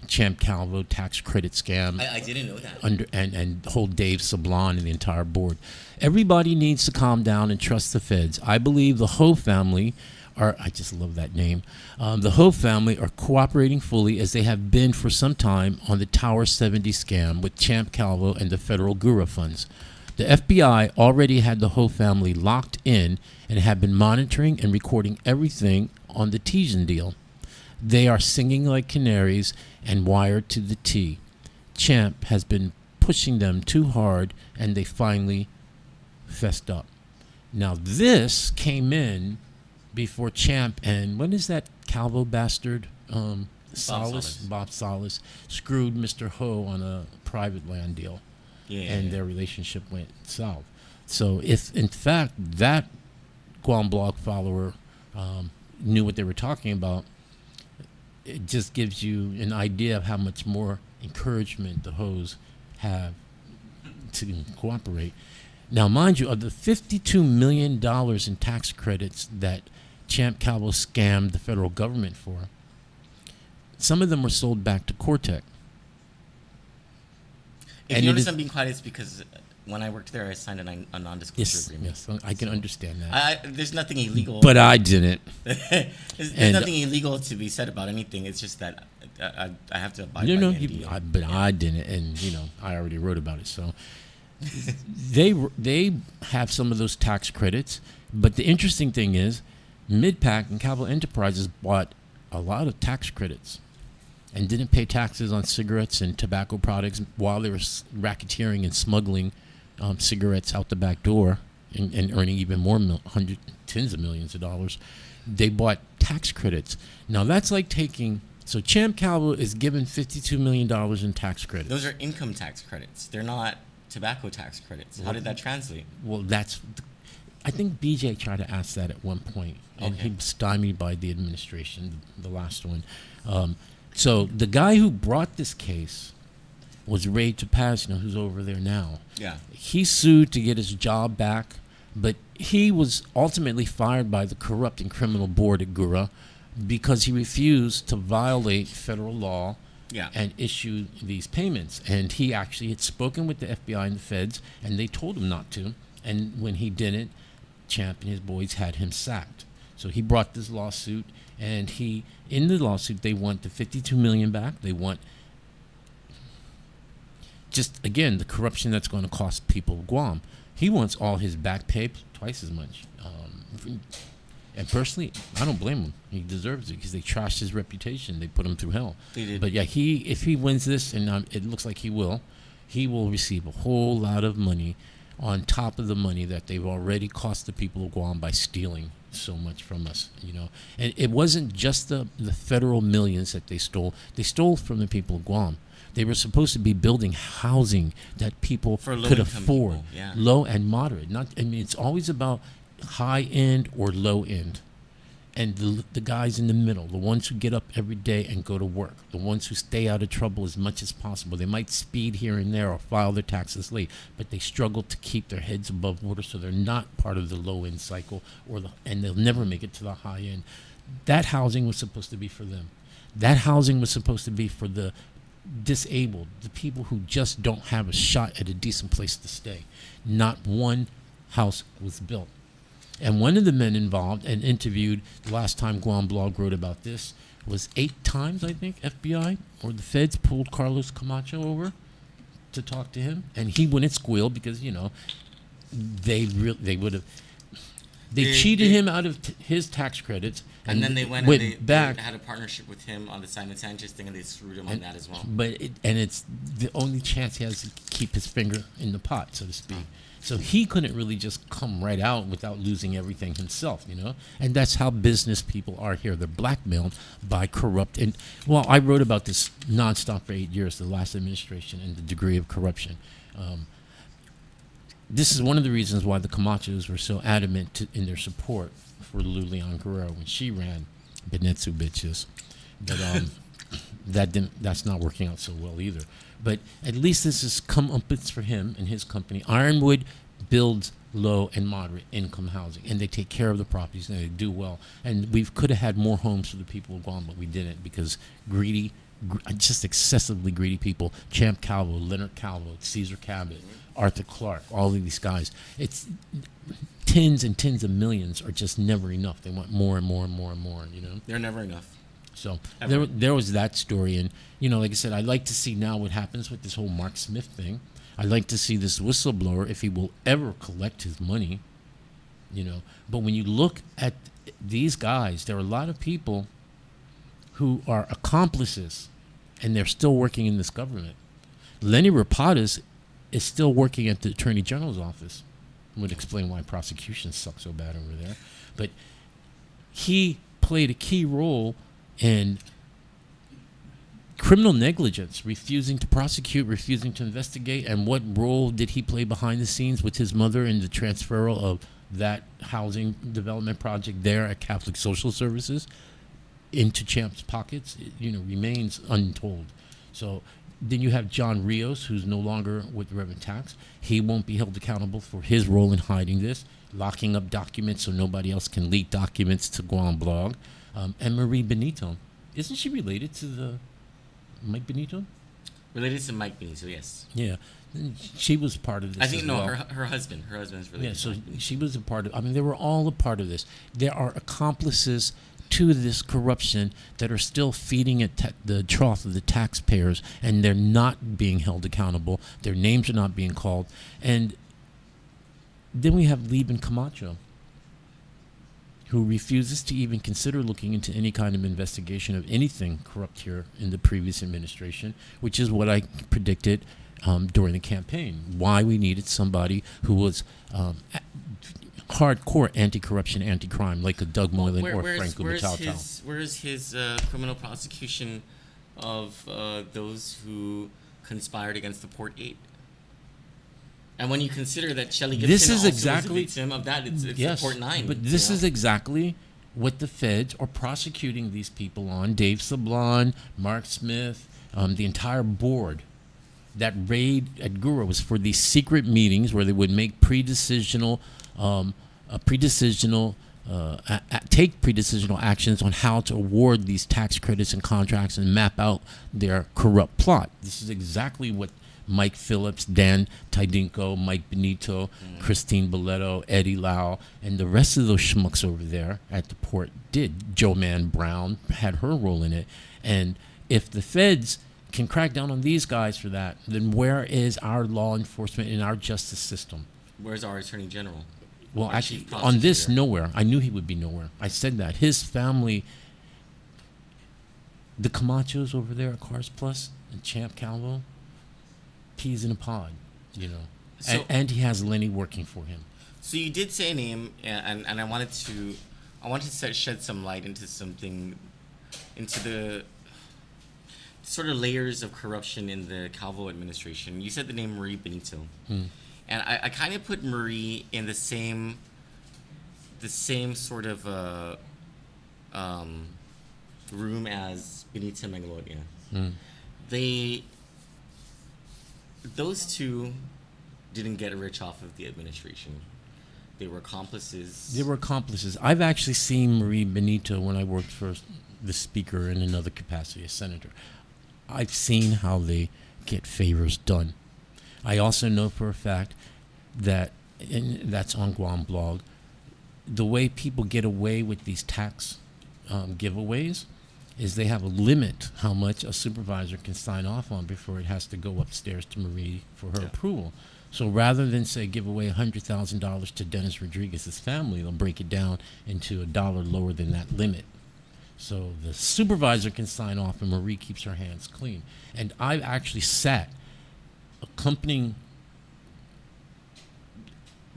Champ Calvo tax credit scam. I didn't know that. And the whole Dave Sablon and the entire board. Everybody needs to calm down and trust the feds. I believe the Ho family I just love that name. The Ho family are cooperating fully as they have been for some time on the Tower 70 scam with Champ Calvo and the federal Gura funds. The FBI already had the Ho family locked in and have been monitoring and recording everything on the Tejan deal. They are singing like canaries and wired to the T. Champ has been pushing them too hard and they finally fessed up. Now this came in before Champ and when is that Calvo bastard? Bob Solis screwed Mr. Ho on a private land deal, and their relationship went south. So if in fact that Guam Blog follower knew what they were talking about, it just gives you an idea of how much more encouragement the Ho's have to cooperate. Now, mind you, of the $52 million in tax credits that Champ Calvo scammed the federal government for, some of them were sold back to Cortec. If you notice I'm being quiet, it's because when I worked there, I signed a non-disclosure agreement. Yes, I can understand that. There's nothing illegal. But I didn't. There's nothing illegal to be said about anything. It's just that I have to abide by the NDA. But I didn't, and I already wrote about it. So they have some of those tax credits. But the interesting thing is, Midpack and Calvo Enterprises bought a lot of tax credits and didn't pay taxes on cigarettes and tobacco products while they were racketeering and smuggling cigarettes out the back door and earning even more tens of millions of dollars. They bought tax credits. Now that's like taking. So Champ Calvo is given $52 million in tax credits. Those are income tax credits. They're not tobacco tax credits. How did that translate? Well, I think BJ tried to ask that at one point, and he was stymied by the administration, the last one. So the guy who brought this case was Ray Tapasno, who's over there now. Yeah. He sued to get his job back, but he was ultimately fired by the corrupt and criminal board at Gura because he refused to violate federal law and issue these payments. And he actually had spoken with the FBI and the feds, and they told him not to. And when he didn't, Champ and his boys had him sacked. So he brought this lawsuit, and in the lawsuit, they want the $52 million back. They want just, again, the corruption that's going to cost people of Guam. He wants all his back pay twice as much. And personally, I don't blame him. He deserves it because they trashed his reputation. They put him through hell. They did. But yeah, if he wins this, and it looks like he will receive a whole lot of money on top of the money that they've already cost the people of Guam by stealing so much from us, And it wasn't just the federal millions that they stole. They stole from the people of Guam. They were supposed to be building housing that people could afford, low and moderate. It's always about high end or low end. And the guys in the middle, the ones who get up every day and go to work, the ones who stay out of trouble as much as possible. They might speed here and there or file their taxes late, but they struggle to keep their heads above water, so they're not part of the low-end cycle, and they'll never make it to the high end. That housing was supposed to be for them. That housing was supposed to be for the disabled, the people who just don't have a shot at a decent place to stay. Not one house was built. And one of the men involved and interviewed, the last time Guam Blog wrote about this, was 8 times, I think, FBI or the feds pulled Carlos Camacho over to talk to him. And he wouldn't squeal because, they would have. They Did- cheated did- him out of his tax credits, And then they went and back. they had a partnership with him on the Simon Sanchez thing, and they screwed him on that as well. But it's the only chance he has to keep his finger in the pot, so to speak. So he couldn't really just come right out without losing everything himself, you know. And that's how business people are here. They're blackmailed by corrupt. And well, I wrote about this nonstop for 8 years, the last administration and the degree of corruption. This is one of the reasons why the Camachos were so adamant in their support for Lilian Guerrero when she ran Benetsu bitches. But that's not working out so well either. But at least this is comeuppance for him and his company. Ironwood builds low and moderate income housing, and they take care of the properties, and they do well. And we could have had more homes for the people of Guam, but we didn't because just excessively greedy people, Champ Calvo, Leonard Calvo, Caesar Cabot, Arthur Clark, all of these guys. It's tens and tens of millions are just never enough. They want more and more and more and more, you know? They're never enough. So Ever. there was that story. And, you know, like I said, I'd like to see now what happens with this whole Mark Smith thing. I'd like to see this whistleblower, if he will ever collect his money, you know. But when you look at these guys, there are a lot of people who are accomplices, and they're still working in this government. Lenny Rapadas is still working at the Attorney General's office. Would explain why prosecutions suck so bad over there. But he played a key role in criminal negligence, refusing to prosecute, refusing to investigate. And what role did he play behind the scenes with his mother in the transferal of that housing development project there at Catholic Social Services into Champ's pockets? It, you know, remains untold. So then you have John Rios, who's no longer with Reverend Tax. He won't be held accountable for his role in hiding this, locking up documents so nobody else can leak documents to Guam Blog. And Marie Benito. Isn't she related to the Mike Benito? Related to Mike Benito, yes. Yeah. She was part of this. I think as no, well. her husband. Her husband's related. Yeah, to so Mike Benito. she was a part of. I mean, they were all a part of this. There are accomplices to this corruption that are still feeding at the trough of the taxpayers, and they're not being held accountable. Their names are not being called. And then we have Lieben Camacho, who refuses to even consider looking into any kind of investigation of anything corrupt here in the previous administration, which is what I predicted during the campaign. Why we needed somebody who was hardcore anti-corruption, anti-crime, like a Doug Moylan or Frank Gubatao. Where's his criminal prosecution of those who conspired against the Port 8? And when you consider that Shelley Gibson This is also exactly was a victim of that, it's yes, the Port 9. but this is exactly what the feds are prosecuting these people on. Dave Sablon, Mark Smith, the entire board. That raid at Gura was for these secret meetings where they would make take pre-decisional actions on how to award these tax credits and contracts and map out their corrupt plot. This is exactly what Mike Phillips, Dan Tidinko, Mike Benito, Christine Boletto, Eddie Lau, and the rest of those schmucks over there at the port did. Jo Mann Brown had her role in it. And if the feds can crack down on these guys for that, then where is our law enforcement and our justice system? Where's our Attorney General? Well, Our actually, chief on this, prosecutor? nowhere. I knew he would be nowhere. I said that. His family, the Camachos over there at Cars Plus and Champ Calvo, peas in a pod, you know. So- And he has Lenny working for him. So you did say a name, and I wanted to shed some light into something, into the sort of layers of corruption in the Calvo administration. You said the name Marie Benito, and I kind of put Marie in the same sort of room as Benito Megalonia. Those two didn't get rich off of the administration. They were accomplices. They were accomplices. I've actually seen Marie Benito when I worked for the speaker in another capacity, a senator. I've seen how they get favors done. I also know for a fact that, and that's on Guam Blog, the way people get away with these tax giveaways is they have a limit how much a supervisor can sign off on before it has to go upstairs to Marie for her approval. So rather than say give away $100,000 to Dennis Rodriguez's family, they'll break it down into $1 lower than that limit. So the supervisor can sign off and Marie keeps her hands clean. And I've actually sat accompanying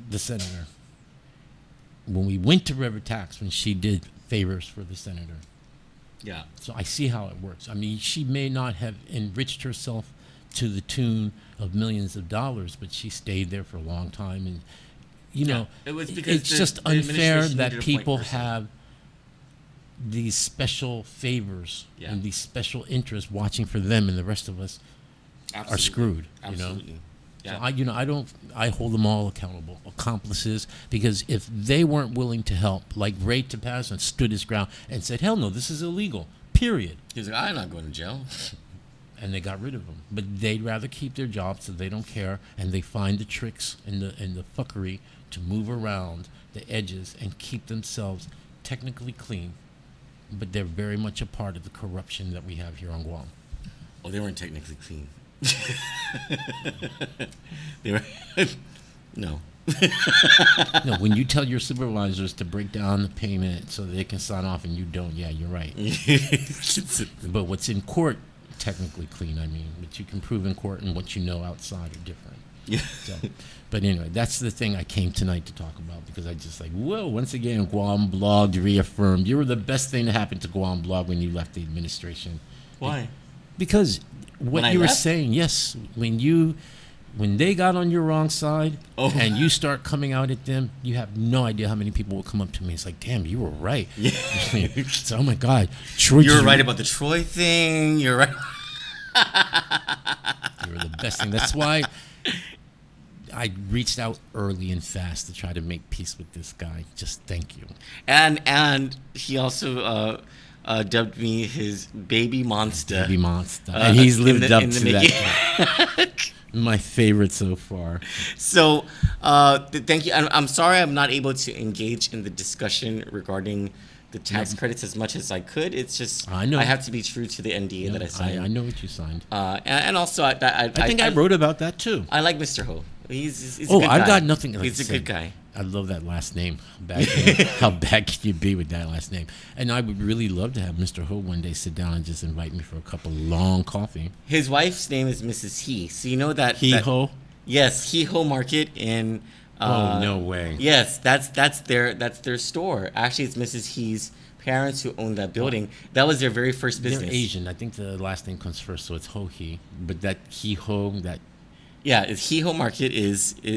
the senator when we went to River Tax when she did favors for the senator. Yeah. So I see how it works. I mean, she may not have enriched herself to the tune of millions of dollars, but she stayed there for a long time. And, you know, it was because it's the- just the unfair administration that needed a point people person. have these special favors Yeah. and these special interests watching for them, and the rest of us are screwed. Absolutely. So Yeah. I hold them all accountable, accomplices, because if they weren't willing to help, like Ray Tapazan stood his ground and said, hell no, this is illegal, period. He was like, I'm not going to jail. And they got rid of him. But they'd rather keep their jobs, so they don't care, and they find the tricks and the fuckery to move around the edges and keep themselves technically clean. But they're very much a part of the corruption that we have here on Guam. Oh, they weren't technically clean. They were. No. No, when you tell your supervisors to break down the payment so they can sign off and you don't, yeah, you're right. But what's in court, technically clean, I mean, what you can prove in court and what you know outside are different. Yeah. So, but anyway, that's the thing I came tonight to talk about, because I just like, whoa, once again, Guam Blog reaffirmed. You were the best thing to happen to Guam Blog when you left the administration. Why? Because When what I you were left? saying, yes, when they got on your wrong side and you start coming out at them, you have no idea how many people will come up to me. It's like, damn, you were right. Yeah. So, oh my God, Troy, You were right about the Troy thing. You're right. You were the best thing. That's why I reached out early and fast to try to make peace with this guy. Just thank you. And he also dubbed me his baby monster. Baby monster. And he's lived in the- up in the to making. that. My favorite so far. So, thank you. I'm sorry I'm not able to engage in the discussion regarding the tax credits as much as I could. It's just I know. I have to be true to the NDA that I signed. I know what you signed. And also, I think I wrote about that too. I like Mr. Ho. He's a Oh, good I've guy. got nothing. Like He's I a said, good guy. I love that last name. How bad can you be with that last name? And I would really love to have Mr. Ho one day sit down and just invite me for a cup of long coffee. His wife's name is Mrs. He. So you know that He that- Ho? Yes, He Ho Market in. Oh, no way. Yes, that's their store. Actually, it's Mrs. He's parents who owned that building. That was their very first business. They're Asian. I think the last name comes first, so it's Ho He. But that He Ho, that. Yeah, it's He Ho Market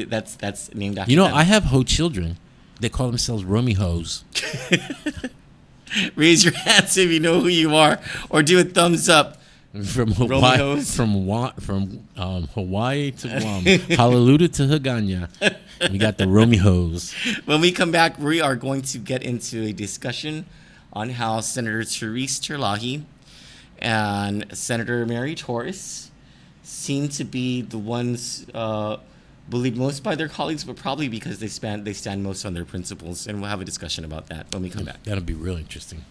that's named after. You know, them. I have Ho children. They call themselves Romy Hoes. Raise your hands if you know who you are, or do a thumbs up. From Hawaii, Romeos. from Hawaii to Guam, Honolulu to Hagana. We got the Romy Hoes. When we come back, we are going to get into a discussion on how Senator Therese Terlaje and Senator Mary Torres seem to be the ones bullied most by their colleagues, but probably because they stand most on their principles. And we'll have a discussion about that when we come back. That'll be real interesting.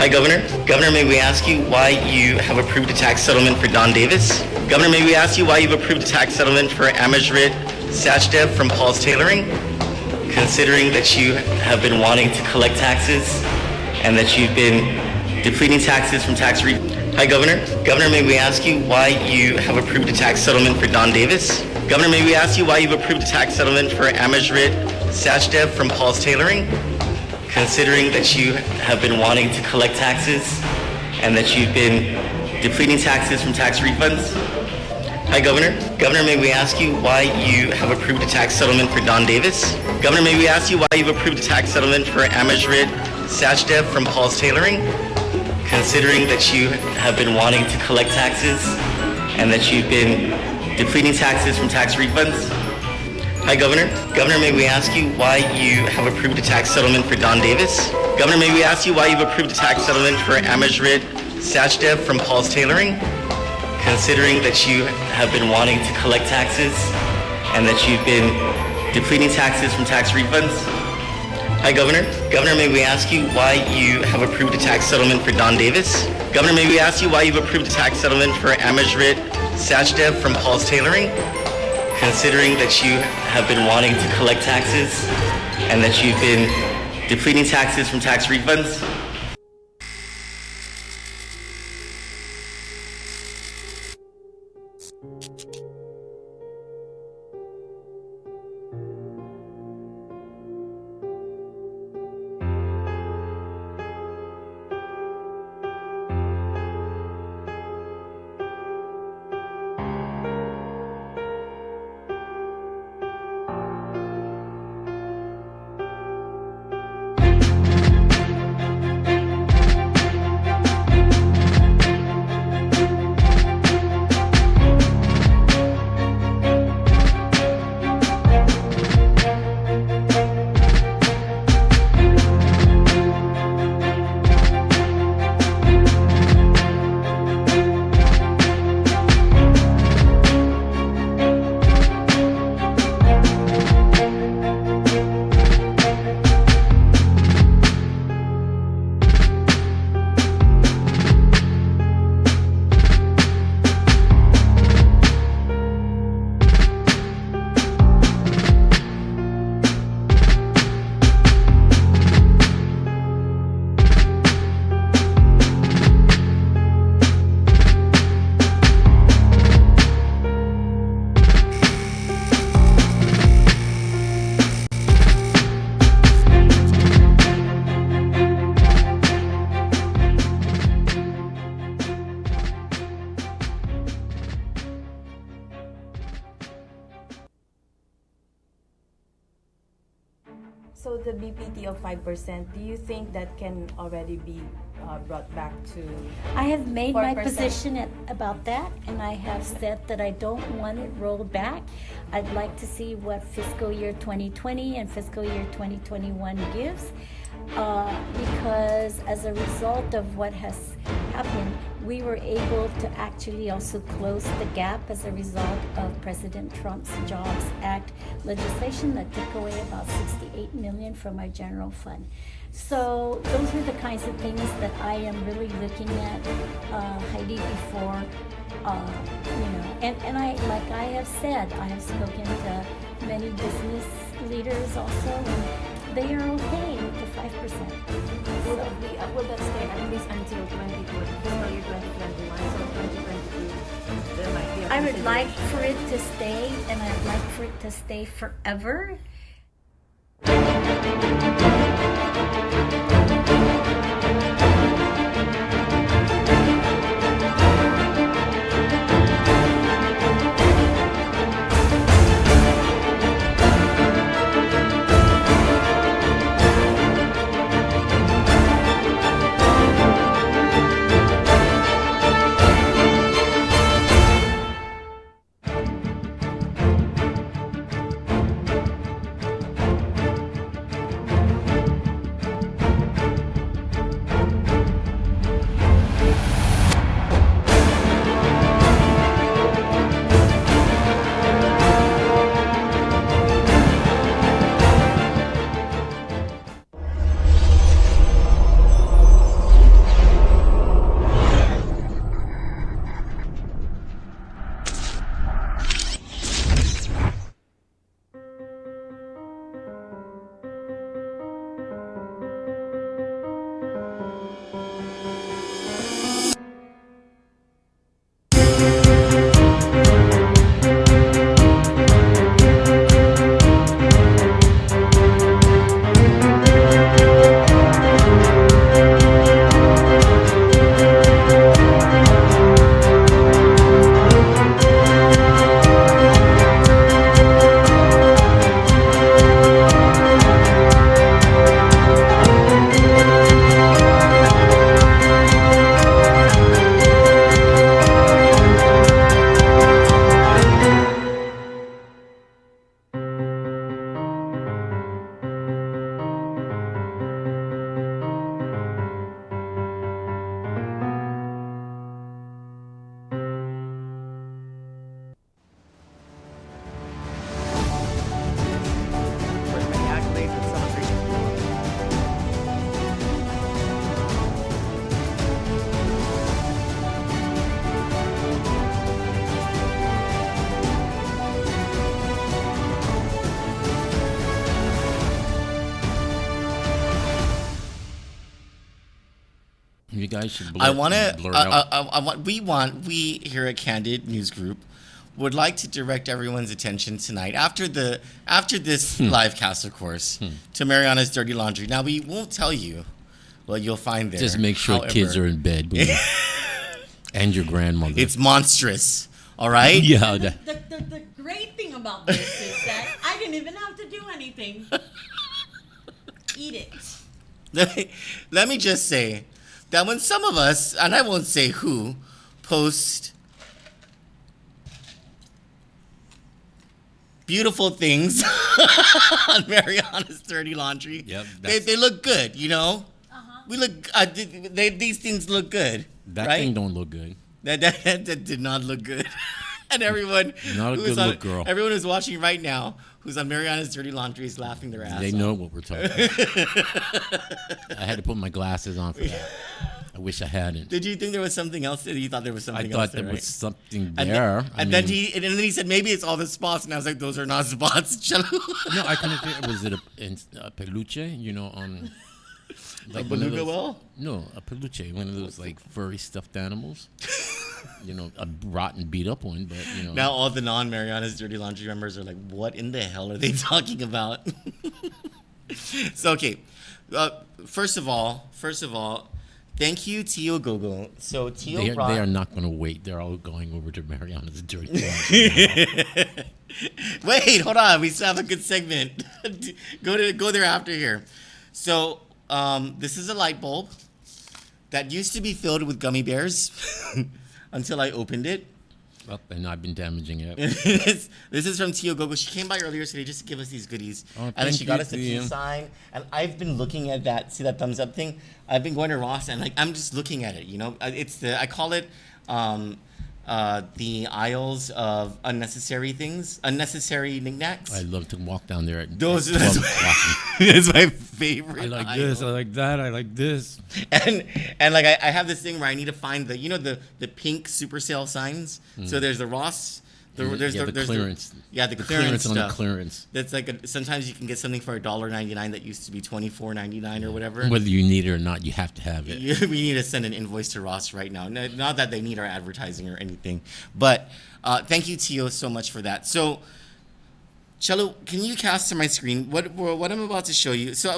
Hi, Governor. Governor, may we ask you why you have approved a tax settlement for Don Davis? Governor, may we ask you why you've approved a tax settlement for Amajrit Sachdev from Paul's Tailoring, considering that you have been wanting to collect taxes and that you've been depleting taxes from tax refunds? Hi, Governor. Governor, may we ask you why you have approved a tax settlement for Don Davis? Governor, may we ask you why you've approved a tax settlement for Amajrit Sachdev from Paul's Tailoring, considering that you have been wanting to collect taxes and that you've been depleting taxes from tax refunds? Hi, Governor. Governor, may we ask you why you have approved a tax settlement for Don Davis? Governor, may we ask you why you've approved a tax settlement for Amajrit Sachdev from Paul's Tailoring, considering that you have been wanting to collect taxes and that you've been depleting taxes from tax refunds? Hi, Governor. Governor, may we ask you why you have approved a tax settlement for Don Davis? Governor, may we ask you why you've approved a tax settlement for Amajrit Sachdev from Paul's Tailoring, considering that you have been wanting to collect taxes and that you've been depleting taxes from tax refunds? Hi, Governor. Governor, may we ask you why you have approved a tax settlement for Don Davis? Governor, may we ask you why you've approved a tax settlement for Amajrit Sachdev from Paul's Tailoring, considering that you have been wanting to collect taxes and that you've been depleting taxes from tax refunds? So the BPT of 5%, do you think that can already be brought back to? I have made my 4%? position about that, and I have said that I don't want it rolled back. I'd like to see what fiscal year 2020 and fiscal year 2021 gives, because as a result of what has happened, we were able to actually also close the gap as a result of President Trump's Jobs Act legislation that took away about $68 million from our general fund. So those are the kinds of things that I am really looking at, Heidi, before, and I, like I have said, I have spoken to many business leaders also, and they are okay with the 5%. Will that stay at least until fiscal year 2021, so 2022, there might be a I would like consideration. for it to stay, and I'd like for it to stay forever. You guys should blur, I want to. blur it out. We here at Candid News Group would like to direct everyone's attention tonight after this live cast, of course, to Mariana's dirty laundry. Now we won't tell you what you'll find there. Just make sure However, kids are in bed. And your grandmother. It's monstrous. All right. Yeah. The great thing about this is that I didn't even have to do anything. Eat it. Let me just say that when some of us, and I won't say who, post beautiful things on Mariana's dirty laundry, Yep, they look good, you know? Uh-huh. We look, these things look good, That right? thing don't look good. That did not look good. And everyone Not a who's good on, look, girl. everyone who's watching right now, who's on Mariana's dirty laundry, is laughing their ass They off. know what we're talking about. I had to put my glasses on for that. I wish I hadn't. Did you think there was something else? You thought there was I something thought else there there, was right? something And there. then, then he said maybe it's all the spots, and I was like, those are not spots. Chalo. No, I couldn't figure. Was it a peluche? You know, like A one of beluga those- whale? No, a peluche, one of those like furry stuffed animals. You know, a rotten, beat up one, but you know. Now all the non-Mariana's dirty laundry members are like, what in the hell are they talking about? So okay, first of all, thank you, Tio Gogo. So Tio brought. They are not going to wait. They're all going over to Mariana's dirty laundry. Wait, hold on. We still have a good segment. Go there after here. So this is a light bulb that used to be filled with gummy bears until I opened it. Well, and I've been damaging it. This is from Tio Gogo. She came by earlier today just to give us these goodies. Oh, And then thank she got you, us a Tio. peace sign. And I've been looking at that. See that thumbs up thing? I've been going to Ross and like I'm just looking at it, you know? I call it the aisles of unnecessary things, unnecessary knickknacks. I love to walk down there at Those- 12 that's- o'clock. It's my favorite. I like aisle. this. I like that. I like this. And like I have this thing where I need to find the pink super sale signs. So there's the Ross. There's the there's clearance. the The clearance on the stuff. clearance. That's like sometimes you can get something for $1.99 that used to be $24.99 or whatever. Whether you need it or not, you have to have it. We need to send an invoice to Ross right now. Not that they need our advertising or anything, but thank you, Tio, so much for that. So, Cello, can you cast to my screen what I'm about to show you? So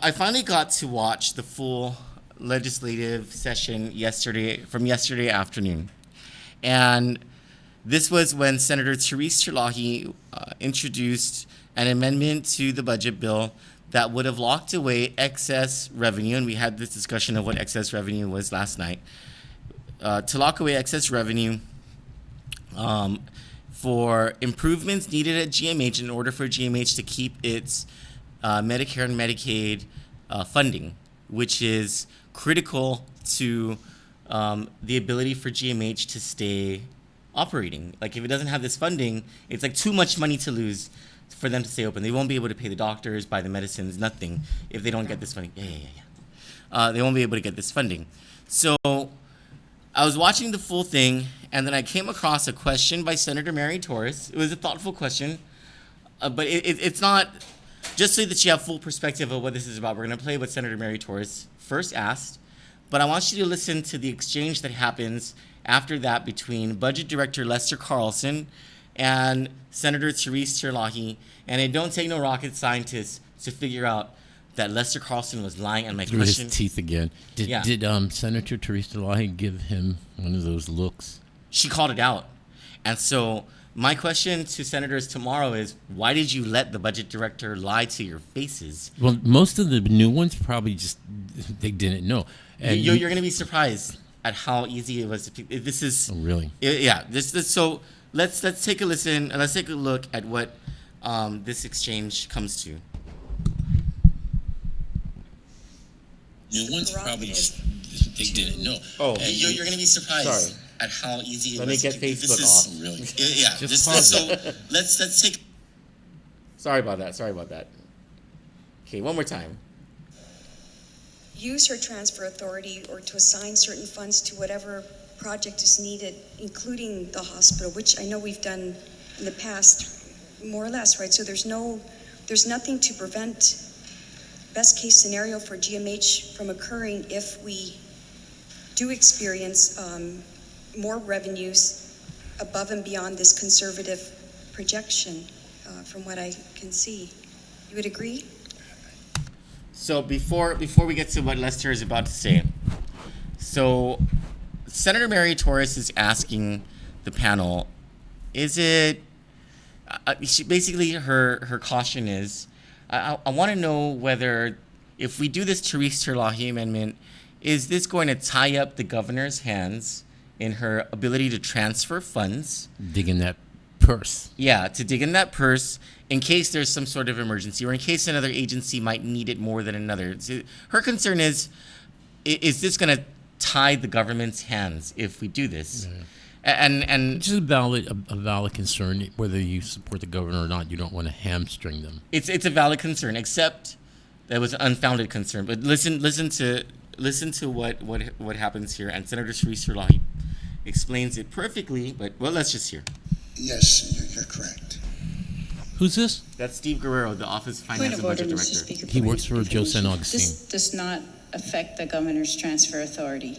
I finally got to watch the full legislative session yesterday afternoon, and this was when Senator Therese Terlaje introduced an amendment to the budget bill that would have locked away excess revenue, and we had this discussion of what excess revenue was last night, to lock away excess revenue for improvements needed at GMH in order for GMH to keep its Medicare and Medicaid funding, which is critical to the ability for GMH to stay operating. Like if it doesn't have this funding, it's like too much money to lose for them to stay open. They won't be able to pay the doctors, buy the medicines, nothing if they don't get this funding. They won't be able to get this funding. So I was watching the full thing, and then I came across a question by Senator Mary Torres. It was a thoughtful question, but it's not, just so that you have full perspective of what this is about. We're going to play what Senator Mary Torres first asked, but I want you to listen to the exchange that happens after that between Budget Director Lester Carlson and Senator Therese Terlaje. And it don't take no rocket scientist to figure out that Lester Carlson was lying on my Through question. his teeth again. Did Senator Therese Terlaje give him one of those looks? She called it out. And so my question to senators tomorrow is, why did you let the budget director lie to your faces? Well, most of the new ones probably just, they didn't know. And You're going to be surprised at how easy it was to pick. This is... Oh, really? Yeah. So let's take a listen, and let's take a look at what this exchange comes to. New ones probably just, they didn't know. Oh, And you're going to be surprised Sorry. at how easy it Let was. me get to- Facebook this is, off. Really? Yeah. Just pause So let's take. Sorry about that. Okay, one more time. Use or transfer authority or to assign certain funds to whatever project is needed, including the hospital, which I know we've done in the past, more or less, right? So there's nothing to prevent best case scenario for GMH from occurring if we do experience more revenues above and beyond this conservative projection, from what I can see. You would agree? So before we get to what Lester is about to say, so Senator Mary Torres is asking the panel, is it, basically her caution is, I want to know whether if we do this Therese Terlaje amendment, is this going to tie up the governor's hands in her ability to transfer funds? Dig in that purse. Yeah, to dig in that purse in case there's some sort of emergency or in case another agency might need it more than another. So her concern is this going to tie the government's hands if we do this? Yeah. And Which is a valid concern. Whether you support the governor or not, you don't want to hamstring them. it's a valid concern, except that was an unfounded concern. But listen to what happens here, and Senator Therese Terlaje explains it perfectly. But well, let's just hear. Yes, you're correct. Who's this? That's Steve Guerrero, the Office of Finance and Budget Director. Speaker. He works for Joe San Augustine. This does not affect the governor's transfer authority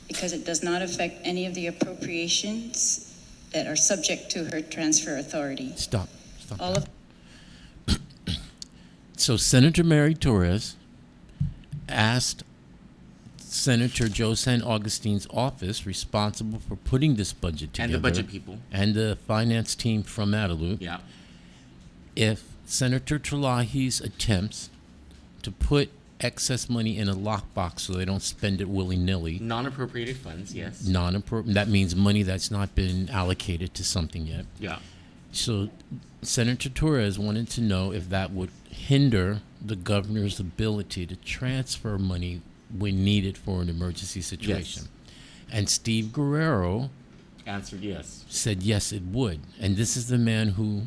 because it does not affect any of the appropriations that are subject to her transfer authority. Stop. All of So Senator Mary Torres asked Senator Joe San Augustine's office, responsible for putting this budget together, And the budget people. and the finance team from Madalup, Yeah. if Senator Terlaje's attempts to put excess money in a lockbox so they don't spend it willy-nilly, Non-appropriated funds, yes. that means money that's not been allocated to something yet. Yeah. So Senator Torres wanted to know if that would hinder the governor's ability to transfer money when needed for an emergency situation. And Steve Guerrero Answered yes. said yes, it would. And this is the man who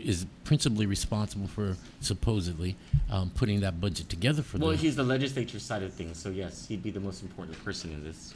is principally responsible for supposedly putting that budget together for Well, them. he's the legislature side of things, so yes, he'd be the most important person in this.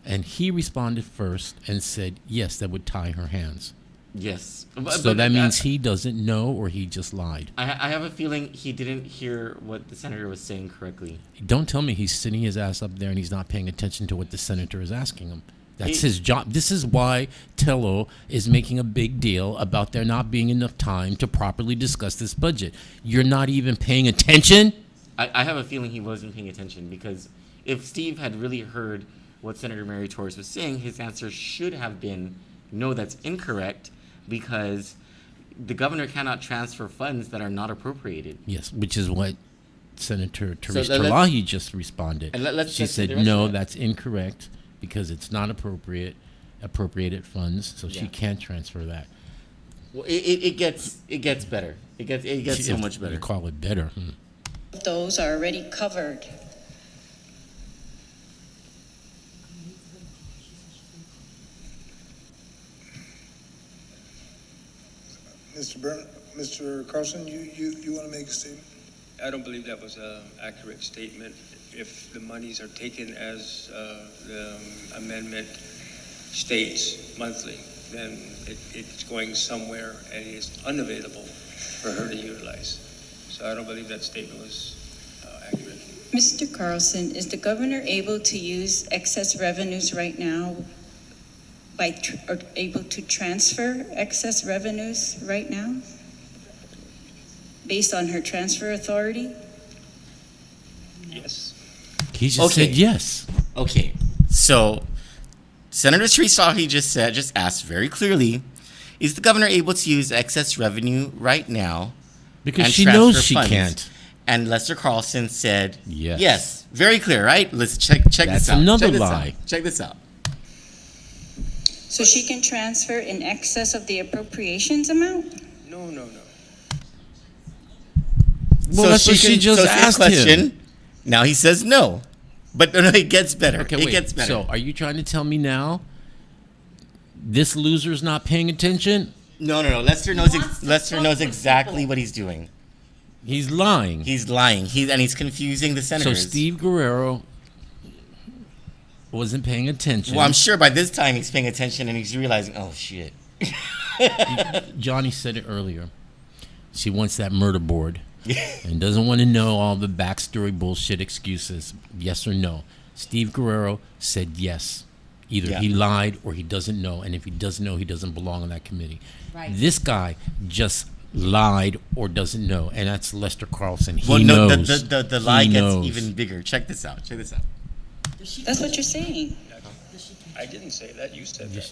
And he responded first and said yes, that would tie her hands. Yes. So that means he doesn't know, or he just lied. I have a feeling he didn't hear what the senator was saying correctly. Don't tell me he's sitting his ass up there and he's not paying attention to what the senator is asking him. That's his job. This is why Tello is making a big deal about there not being enough time to properly discuss this budget. You're not even paying attention? I have a feeling he wasn't paying attention, because if Steve had really heard what Senator Mary Torres was saying, his answer should have been, no, that's incorrect, because the governor cannot transfer funds that are not appropriated. Yes, which is what Senator Therese let's- Terlaje just responded. And let's She get to the said, rest no, of that. that's incorrect because it's not appropriated funds, so she Yeah. can't transfer that. Well, it gets better. It gets so If much better. You call it better. those are already covered. Mr. Carlson, you want to make a statement? I don't believe that was an accurate statement. If the monies are taken as the amendment states monthly, then it's going somewhere and it is unavailable for her to utilize. So I don't believe that statement was accurate. Mr. Carlson, is the governor able to use excess revenues right now or able to transfer excess revenues right now based on her transfer authority? Yes. He just Okay. said yes. Okay, so Senator Therese Terlaje just asked very clearly, is the governor able to use excess revenue right now? Because and she transfer knows she funds? can't. And Lester Carlson said Yes. yes. Very clear, right? Let's check this That's out. another Check this lie. out. Check this out. So she can transfer in excess of the appropriations amount? No. Well, that's what she just so it's his asked question. him. Now he says no. But no, it gets better. Okay, it wait. gets better. So are you trying to tell me now this loser's not paying attention? No. Lester knows wants to Lester fuck knows with exactly people. what he's doing. He's lying. He's lying. He's confusing the So senators. Steve Guerrero wasn't paying attention. Well, I'm sure by this time he's paying attention and he's realizing, oh shit. Johnny said it earlier. She wants that murder board. and doesn't want to know all the backstory bullshit excuses. Yes or no? Steve Guerrero said yes. Either he lied or he doesn't know, and if he doesn't know, he doesn't belong on that committee. Right. This guy just lied or doesn't know, and that's Lester Carlson. He Well, no, knows. the lie He gets knows. even bigger. Check this out. That's what you're saying. I didn't say that. You said that.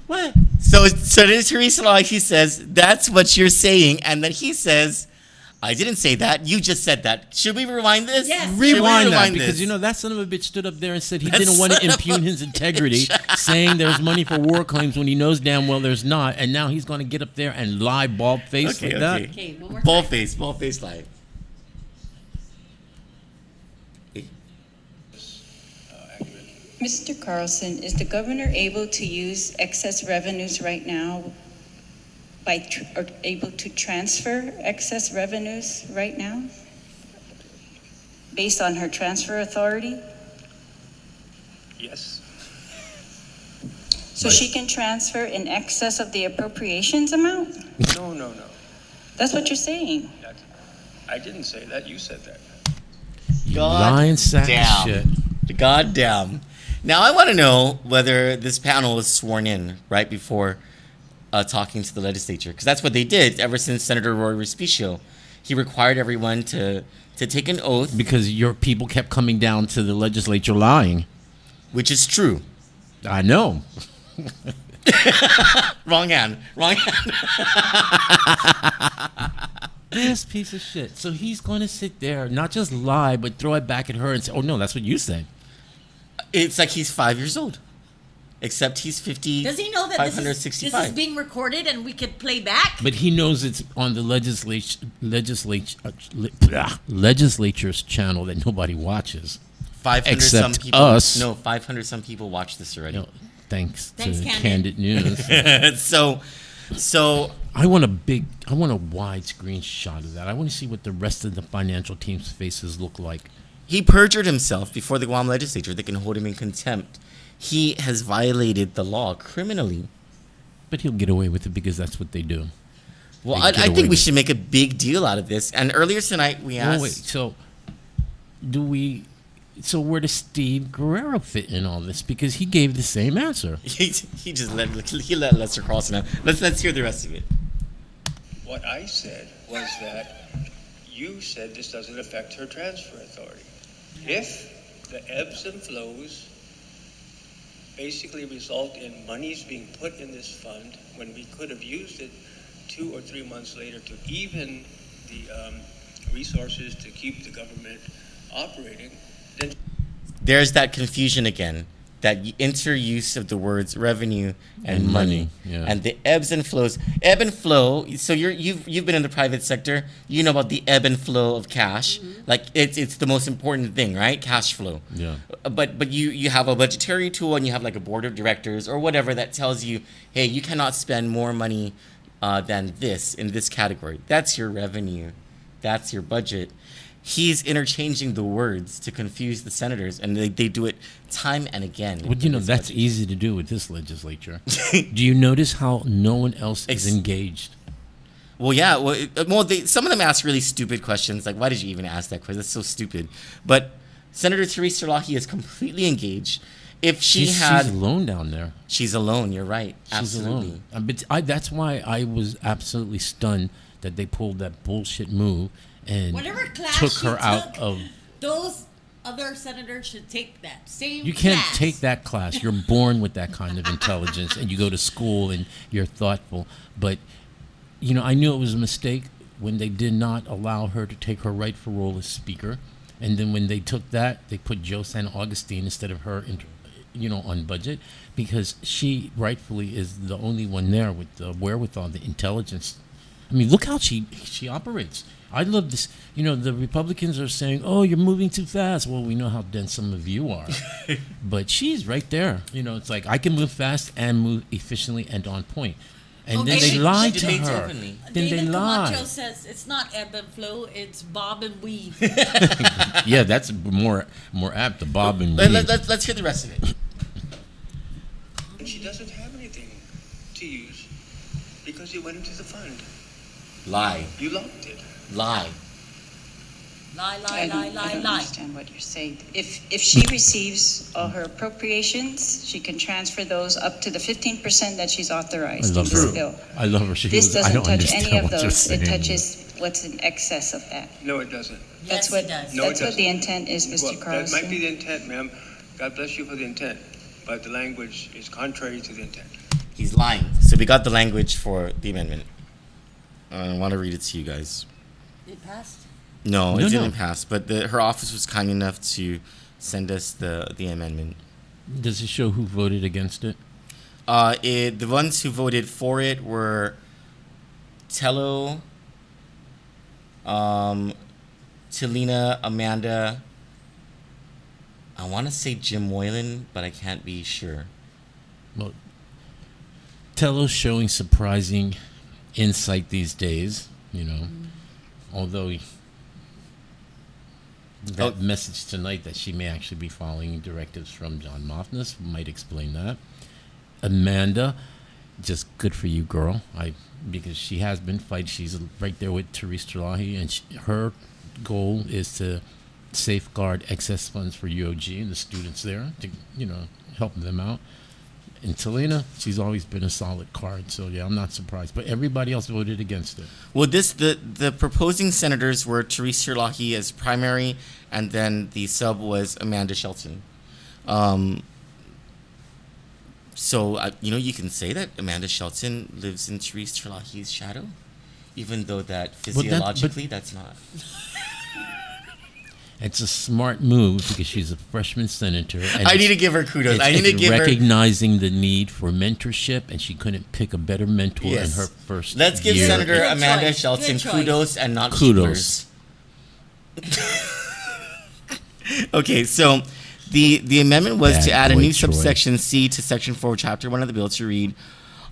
What? So Therese Terlaje says, that's what you're saying, and then he says, I didn't say that. You just said that. Should we rewind this? Yes. Should we Rewind that, this? because that son of a bitch stood up there and said he That didn't want to son of a impugn his integrity, saying there's money for war claims when he knows damn well there's not, and now he's going to get up there and lie bald-faced like that. Okay, one more Ball time. face lie. Mr. Carlson, is the governor able to use excess revenues right now or able to transfer excess revenues right now based on her transfer authority? Yes. So she can transfer in excess of the appropriations amount? No. That's what you're saying. I didn't say that. You said that. You lying sack of shit. God damn. Now I want to know whether this panel was sworn in right before talking to the legislature, because that's what they did ever since Senator Roy Respicio. He required everyone to take an oath, Because your people kept coming down to the legislature lying. which is true. I know. Wrong hand. This piece of shit. So he's going to sit there, not just lie, but throw it back at her and say, oh, no, that's what you said. It's like he's 5 years old, except he's 50. Does he know that this is being recorded and we could play back? But he knows it's on the legislature's channel that nobody watches. 500 except some people. us. No, 500 some people watch this already. No, thanks to Kandit. Kandit News. So I want a wide screen shot of that. I want to see what the rest of the financial team's faces look like. he perjured himself before the Guam legislature. They can hold him in contempt. He has violated the law criminally. But he'll get away with it because that's what they do. Well, They I get away think we with should make a big deal out of this. And earlier tonight we asked. Oh, wait, so where does Steve Guerrero fit in all this? Because he gave the same answer. he let Lester Carlson out. Let's hear the rest of it. What I said was that you said this doesn't affect her transfer authority. If the ebbs and flows basically result in monies being put in this fund when we could have used it 2 or 3 months later to even the resources to keep the government operating, then There's that confusion again. That interuse of the words revenue and money, yeah. and the ebbs and flows. Ebb and flow. So you've been in the private sector. You know about the ebb and flow of cash. Like it's the most important thing, right? Cash flow. Yeah. But you have a budgetary tool, and you have like a board of directors or whatever that tells you, hey, you cannot spend more money than this in this category. That's your revenue. That's your budget. He's interchanging the words to confuse the senators, and they do it time and again. Well, that's easy to do with this legislature. Do you notice how no one else is engaged? Well, yeah. Some of them ask really stupid questions, like, why did you even ask that question? That's so stupid. But Senator Therese Terlaje is completely engaged. If she's alone down there. She's alone, you're right. She's Absolutely. alone. But that's why I was absolutely stunned that they pulled that bullshit move and Whatever class took you her out of. those other senators should take that same You can't class. take that class. You're born with that kind of intelligence, and you go to school and you're thoughtful. But I knew it was a mistake when they did not allow her to take her rightful role as speaker, and then when they took that, they put Joe San Augustine instead of her, on budget, because she rightfully is the only one there with the wherewithal, the intelligence. I mean, look how she operates. I love this. The Republicans are saying, oh, you're moving too fast. Well, we know how dense some of you are. But she's right there. It's like, I can move fast and move efficiently and on point. And then they lie to her. Then they David lie. Camacho says it's not ebb and flow, it's bob and weave. Yeah, that's more apt to bob and weave. Let's hear the rest of it. she doesn't have anything to use because it went into the fund. Lie. You locked it. Lie. Lie, lie, I lie, don't, I lie, don't lie. understand what you're saying. If she receives all her appropriations, she can transfer those up to the 15% that she's I authorized in love this her. bill. I love her. She This goes, I doesn't don't touch understand any of what you're those. It saying. touches what's in excess of that. No, it doesn't. That's Yes, what, it does. No, it that's what doesn't. the intent is, Mr. Well, that might be Carlson. the intent, ma'am. God bless you for the intent, but the language is contrary to the intent. He's lying. So we got the language for the amendment. I want to read it to you guys. It passed? No, No, it no. didn't pass, but her office was kind enough to send us the amendment. Does it show who voted against it? The ones who voted for it were Tello, Talina, Amanda. I want to say Jim Moylan, but I can't be sure. Well, Tello's showing surprising insight these days, you know. Although that message tonight that she may actually be following directives from John Moffness might explain that. Amanda, just good for you, girl. Because she has been fighting. She's right there with Therese Terlaje, and her goal is to safeguard excess funds for UOG and the students there to, you know, help them out. And Talina, she's always been a solid card, so yeah, I'm not surprised. But everybody else voted against it. Well, the proposing senators were Therese Terlaje as primary, and then the sub was Amanda Shelton. So you can say that Amanda Shelton lives in Therese Terlaje's shadow, even though that physiologically that's not. It's a smart move because she's a freshman senator. And I need to give her kudos. I need to it's give her. recognizing the need for mentorship, and she couldn't pick a better mentor in her first Let's give year. Senator Good Amanda choice. Shelton Good choice. kudos and not Kudos. cheapers. Okay, so the amendment was Bad to add a boy, new Troy. subsection C to Section 4, Chapter 1 of the bill to read,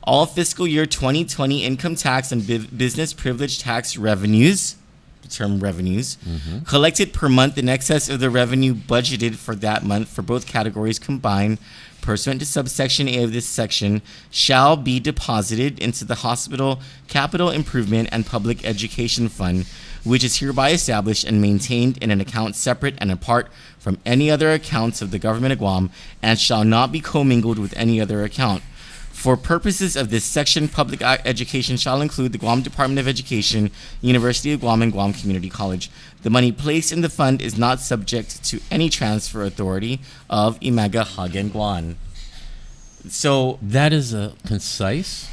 all fiscal year 2020 income tax and business privilege tax revenues, the term revenues, collected per month in excess of the revenue budgeted for that month for both categories combined, pursuant to subsection A of this section, shall be deposited into the Hospital Capital Improvement and Public Education Fund, which is hereby established and maintained in an account separate and apart from any other accounts of the government of Guam, and shall not be commingled with any other account. For purposes of this section, public education shall include the Guam Department of Education, University of Guam, and Guam Community College. The money placed in the fund is not subject to any transfer authority of Imaga Hagen Guan. So That is a concise,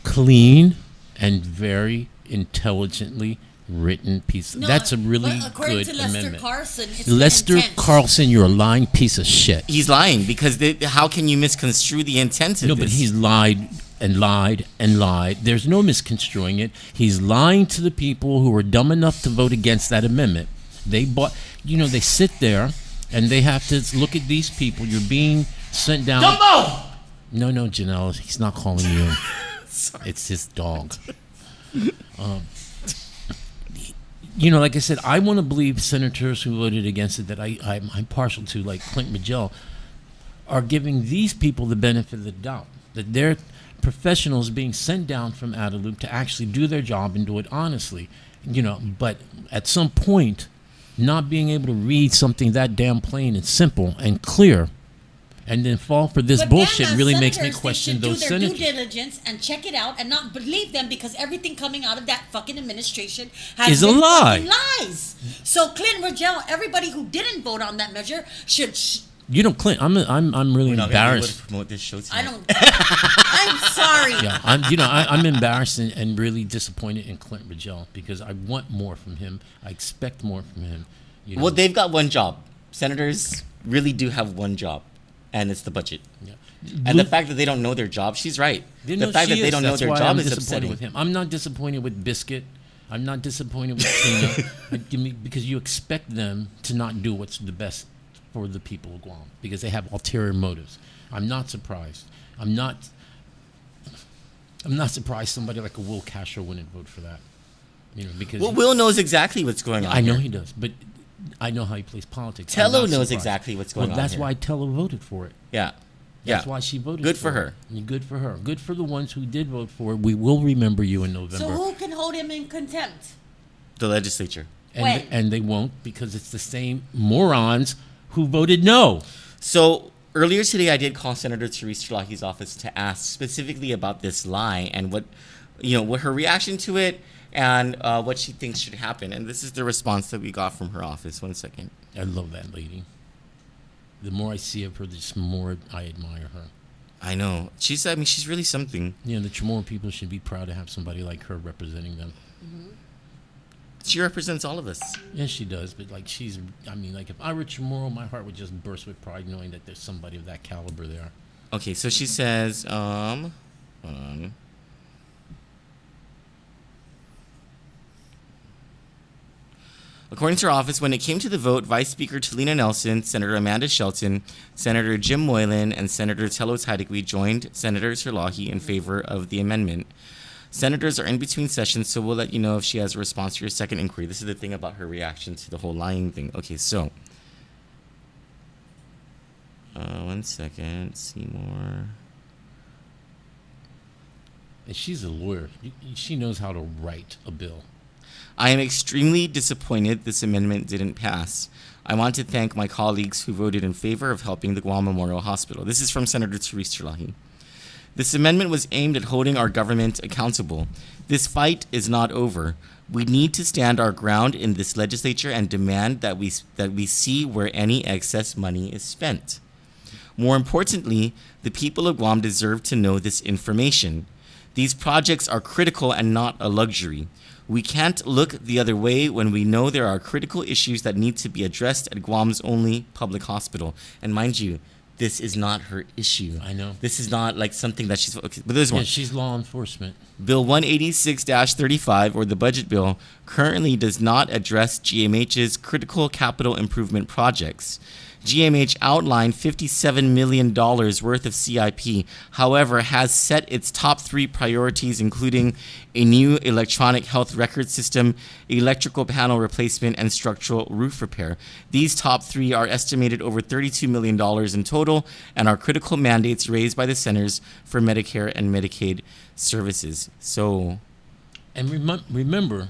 clean, and very intelligently written piece. No, That's a really but according good to Lester amendment. Carlson, it's Lester the intent. Carlson, you're a lying piece of shit. he's lying because how can you misconstrue the intent of No, this? but he's lied and lied and lied. There's no misconstruing it. He's lying to the people who were dumb enough to vote against that amendment. They they sit there and they have to look at these people. You're being sent down. Dumbo! No, Janelle, he's not calling you. It's his dog. Like I said, I want to believe senators who voted against it that I'm partial to, like Clint Magell, are giving these people the benefit of the doubt, that they're professionals being sent down from Adelup to actually do their job and do it honestly. But at some point, not being able to read something that damn plain and simple and clear and then fall for this But bullshit then, really makes me senators, question they should those do their senators. due diligence and check it out and not believe them because everything coming out of that fucking administration Is has a been lie. fucking lies. So Clint Rogel, everybody who didn't vote on that measure should. Clint, I'm really We're not gonna be able embarrassed. to promote this show I tonight. don't. I'm sorry. Yeah, I'm embarrassed and really disappointed in Clint Rogel because I want more from him. I expect more from him. Well, they've got one job. Senators really do have one job, and it's the budget. Yeah. And the fact that they don't know their job, she's right. The fact that they don't know their job is upsetting. With him. I'm not disappointed with Biscuit. I'm not disappointed with Tina because you expect them to not do what's the best for the people of Guam because they have ulterior motives. I'm not surprised. I'm not surprised somebody like a Will Castro wouldn't vote for that. Because Well, Will knows exactly what's going on. I know here. he does, but I know how he plays politics. Tello I'm not knows surprised. exactly what's going on That's here. why Tello voted for it. Yeah. That's Yeah. why she voted Good for for it. Good for her. Good for the ones who did vote for it. We will remember you in November. So who can hold him in contempt? The legislature. When? And they won't, because it's the same morons who voted no. So earlier today, I did call Senator Therese Terlaje's office to ask specifically about this lie and what her reaction to it and what she thinks should happen. And this is the response that we got from her office. 1 second. I love that lady. The more I see of her, the more I admire her. I know. She's really something. The Chamorro people should be proud to have somebody like her representing them. She represents all of us. Yes, she does. But if I were Chamorro, my heart would just burst with pride knowing that there's somebody of that caliber there. Okay, so she says, hold on. According to her office, when it came to the vote, Vice Speaker Talina Nelson, Senator Amanda Shelton, Senator Jim Moylan, and Senator Telos Haidekwi joined Senator Terlaje in favor of the amendment. Senators are in between sessions, so we'll let you know if she has a response to your second inquiry. This is the thing about her reaction to the whole lying thing. Okay, so. 1 second. Seymour. And she's a lawyer. She knows how to write a bill. I am extremely disappointed this amendment didn't pass. I want to thank my colleagues who voted in favor of helping the Guam Memorial Hospital. This is from Senator Therese Terlaje. This amendment was aimed at holding our government accountable. This fight is not over. We need to stand our ground in this legislature and demand that we see where any excess money is spent. More importantly, the people of Guam deserve to know this information. These projects are critical and not a luxury. We can't look the other way when we know there are critical issues that need to be addressed at Guam's only public hospital. And mind you, this is not her issue. I know. This is not like something that she's... Okay, but there's one. Yeah, she's law enforcement. Bill 186-35, or the budget bill, currently does not address GMH's critical capital improvement projects. GMH outlined $57 million worth of CIP, however, has set its top 3 priorities, including a new electronic health record system, electrical panel replacement, and structural roof repair. These top 3 are estimated over $32 million in total and are critical mandates raised by the Centers for Medicare and Medicaid Services. So, and remember,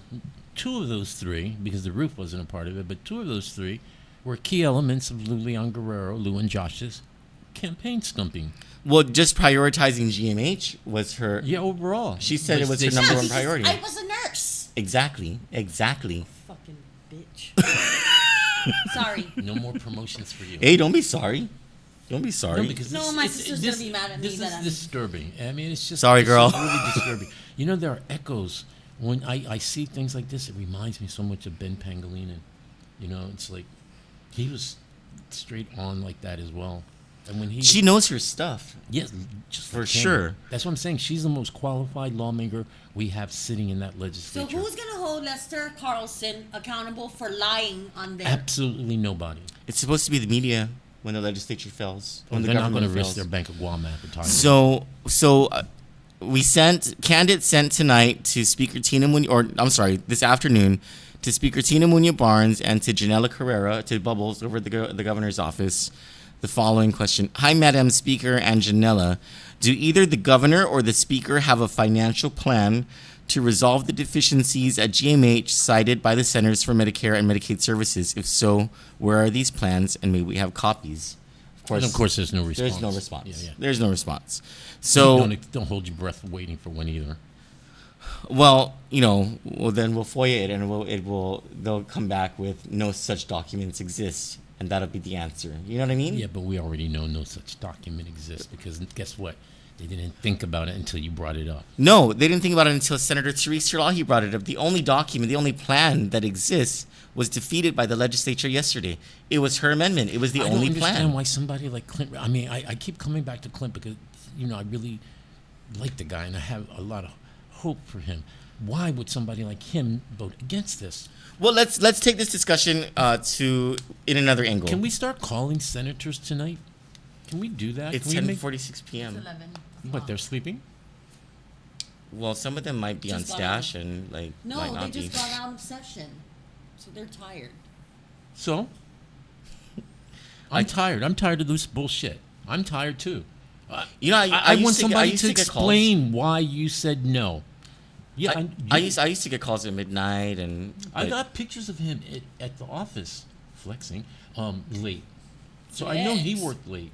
2 of those 3, because the roof wasn't a part of it, but 2 of those 3 were key elements of Lou and Josh's campaign stumping. Well, just prioritizing GMH was her... Yeah, overall. She said it was her number 1 priority. I was a nurse. Exactly. Fucking bitch. Sorry. No more promotions for you. Hey, don't be sorry. Don't be sorry. No, because my sister's going to be mad at me. This is disturbing. I mean, it's just... Sorry, girl. It's really disturbing. There are echoes. When I see things like this, it reminds me so much of Ben Pangilinan. It's like... He was straight on like that as well. And when she knows her stuff. Yes, just for sure. That's what I'm saying. She's the most qualified lawmaker we have sitting in that legislature. So who's going to hold Lester Carlson accountable for lying on there? Absolutely nobody. It's supposed to be the media when the legislature fails. When they're not going to risk their Bank of Guam advertising. So Kandit sent tonight to Speaker Tina Munoz, this afternoon, to Speaker Tina Munoz-Barnes and to Janela Carrera, to Bubbles over the governor's office, the following question. Hi, Madam Speaker and Janela. Do either the governor or the speaker have a financial plan to resolve the deficiencies at GMH cited by the Centers for Medicare and Medicaid Services? If so, where are these plans, and may we have copies? Of course, there's no response. There's no response. Yeah. There's no response. So don't hold your breath waiting for one either. Well, then we'll FOIA it, and they'll come back with no such documents exist, and that'll be the answer. You know what I mean? Yeah, but we already know no such document exists, because guess what? They didn't think about it until you brought it up. No, they didn't think about it until Senator Therese Terlaje brought it up. The only document, the only plan that exists was defeated by the legislature yesterday. It was her amendment. It was the only plan. I don't understand why somebody like Clint... I mean, I keep coming back to Clint because, I really like the guy, and I have a lot of hope for him. Why would somebody like him vote against this? Well, let's take this discussion in another angle. Can we start calling senators tonight? Can we do that? It's 10:46 p.m. It's 11. What, they're sleeping? Well, some of them might be on stash and might not they be. just got out of session, so they're tired. So? I'm tired. I'm tired of this bullshit. I'm tired too. I want somebody to explain why you said no. Yeah, I used to get calls at midnight, and I got pictures of him at the office flexing late. So I know he worked late.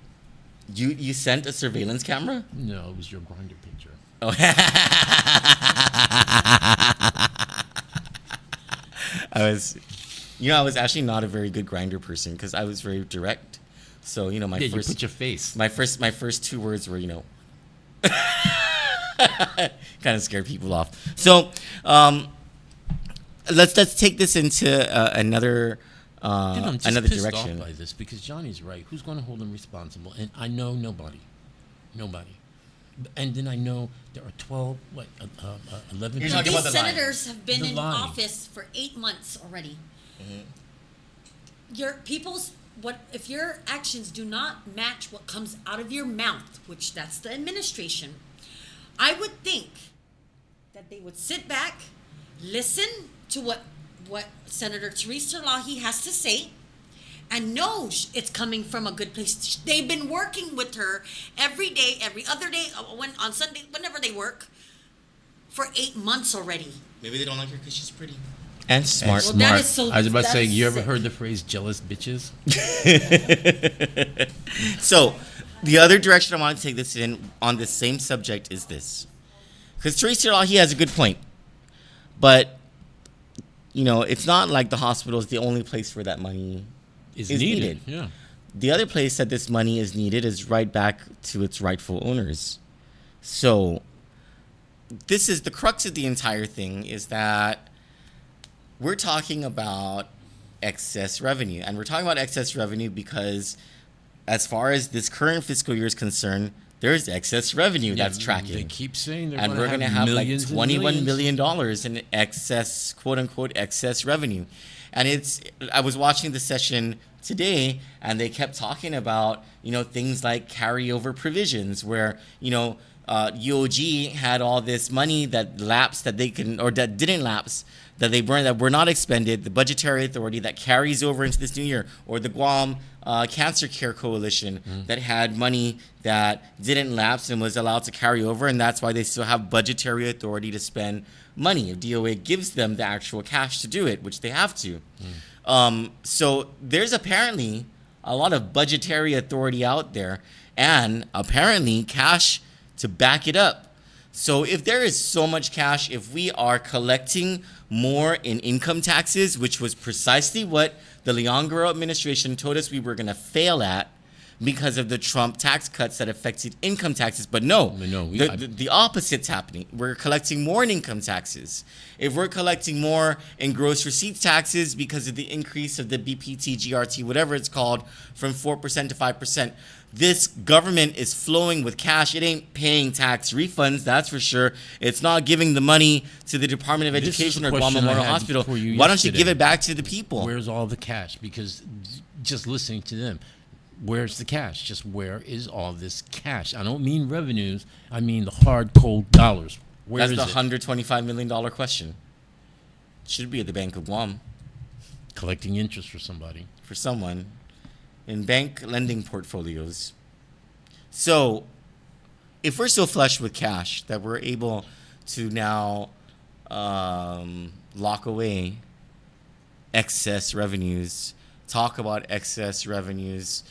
You sent a surveillance camera? No, it was your grinder picture. Oh. I was actually not a very good grinder person because I was very direct. So you put your face. My first two words were kind of scared people off. So let's take this into another I'm just another pissed direction. off by this because Johnny's right. Who's going to hold him responsible? And I know nobody. And then I know there are 11 You're people. talking about These the line. senators have been The in line. office for 8 months already. If your actions do not match what comes out of your mouth, which that's the administration, I would think that they would sit back, listen to what Senator Therese Terlaje has to say, and know it's coming from a good place. They've been working with her every day, every other day, on Sunday, whenever they work, for 8 months already. Maybe they don't like her because she's pretty and smart. Well, that is so. I was about to say, that's you ever sick. heard the phrase "jealous bitches"? So, the other direction I want to take this in on the same subject is this. Because Therese Terlaje has a good point. But, it's not like the hospital is the only place where that money Is is needed. needed. Yeah. The other place that this money is needed is right back to its rightful owners. So, this is the crux of the entire thing, is that we're talking about excess revenue. And we're talking about excess revenue because as far as this current fiscal year is concerned, there's excess revenue that's tracking. They keep saying they're And going we're going to have like millions and $21 millions. million in excess, quote unquote, excess revenue. And I was watching the session today, and they kept talking about, things like carryover provisions where, UOG had all this money that lapsed that didn't lapse, that were not expended, the Budgetary Authority that carries over into this new year, or the Guam Cancer Care Coalition that had money that didn't lapse and was allowed to carry over, and that's why they still have budgetary authority to spend money. If DOA gives them the actual cash to do it, which they have to. So there's apparently a lot of budgetary authority out there, and apparently cash to back it up. So if there is so much cash, if we are collecting more in income taxes, which was precisely what the Leon Gura administration told us we were going to fail at because of the Trump tax cuts that affected income taxes. But the opposite's happening. We're collecting more in income taxes. If we're collecting more in gross receipts taxes because of the increase of the BPT, GRT, whatever it's called, from 4% to 5%, this government is flowing with cash. It ain't paying tax refunds, that's for sure. It's not giving the money to the Department of Education or Guam Memorial Hospital. Why don't you give it back to the people? Where's all the cash? Because just listening to them, where's the cash? Just where is all this cash? I don't mean revenues. I mean the hard, cold dollars. Where That's is the it? $125 million question. Should be at the Bank of Guam. Collecting interest for somebody. For someone. In bank lending portfolios. So, if we're so flush with cash that we're able to now lock away excess revenues, talk about excess revenues,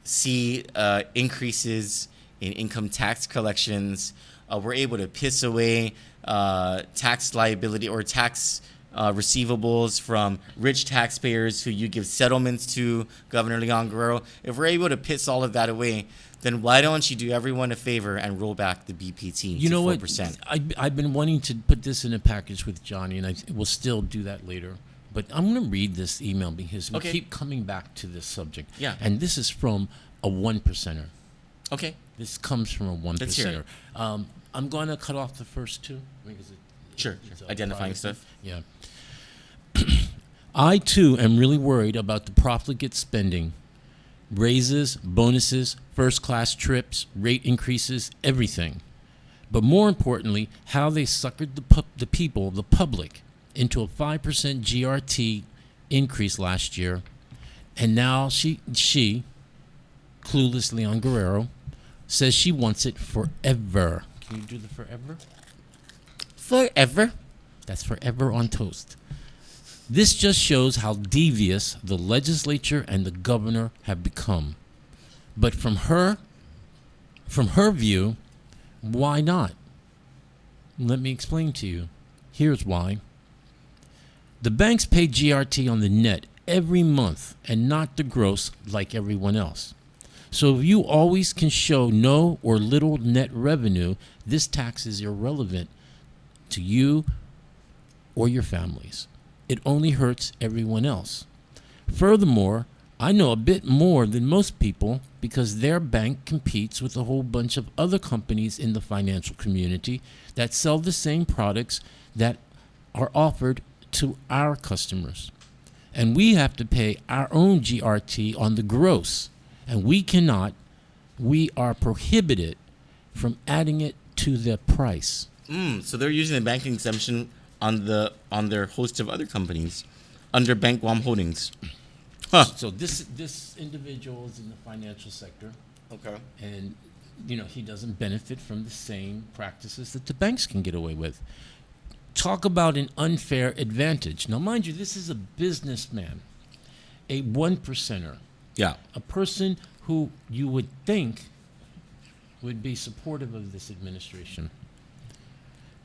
see increases in income tax collections, we're able to piss away tax liability or tax receivables from rich taxpayers who you give settlements to, Governor Leon Guerrero. If we're able to piss all of that away, then why don't you do everyone a favor and roll back the BPT You to know 4%? what? I've been wanting to put this in a package with Johnny, and I will still do that later. But I'm going to read this email because we keep coming back to this subject. Yeah. And this is from a 1%er. Okay. This comes from a 1%er. Let's hear it. I'm going to cut off the first two. Sure. Identifying stuff. Yeah. I, too, am really worried about the profligate spending. Raises, bonuses, first-class trips, rate increases, everything. But more importantly, how they suckered the people, the public, into a 5% GRT increase last year. And now she, clueless Leon Guerrero, says she wants it forever. Can you do the forever? Forever. That's forever on toast. This just shows how devious the legislature and the governor have become. But from her view, why not? Let me explain to you. Here's why. The banks pay GRT on the net every month and not the gross like everyone else. So if you always can show no or little net revenue, this tax is irrelevant to you or your families. It only hurts everyone else. Furthermore, I know a bit more than most people because their bank competes with a whole bunch of other companies in the financial community that sell the same products that are offered to our customers. And we have to pay our own GRT on the gross. And we are prohibited from adding it to the price. So they're using the banking exemption on their host of other companies under Bank Guam Holdings. Huh. So this individual is in the financial sector. Okay. And, he doesn't benefit from the same practices that the banks can get away with. Talk about an unfair advantage. Now, mind you, this is a businessman, a 1%er. Yeah. A person who you would think would be supportive of this administration.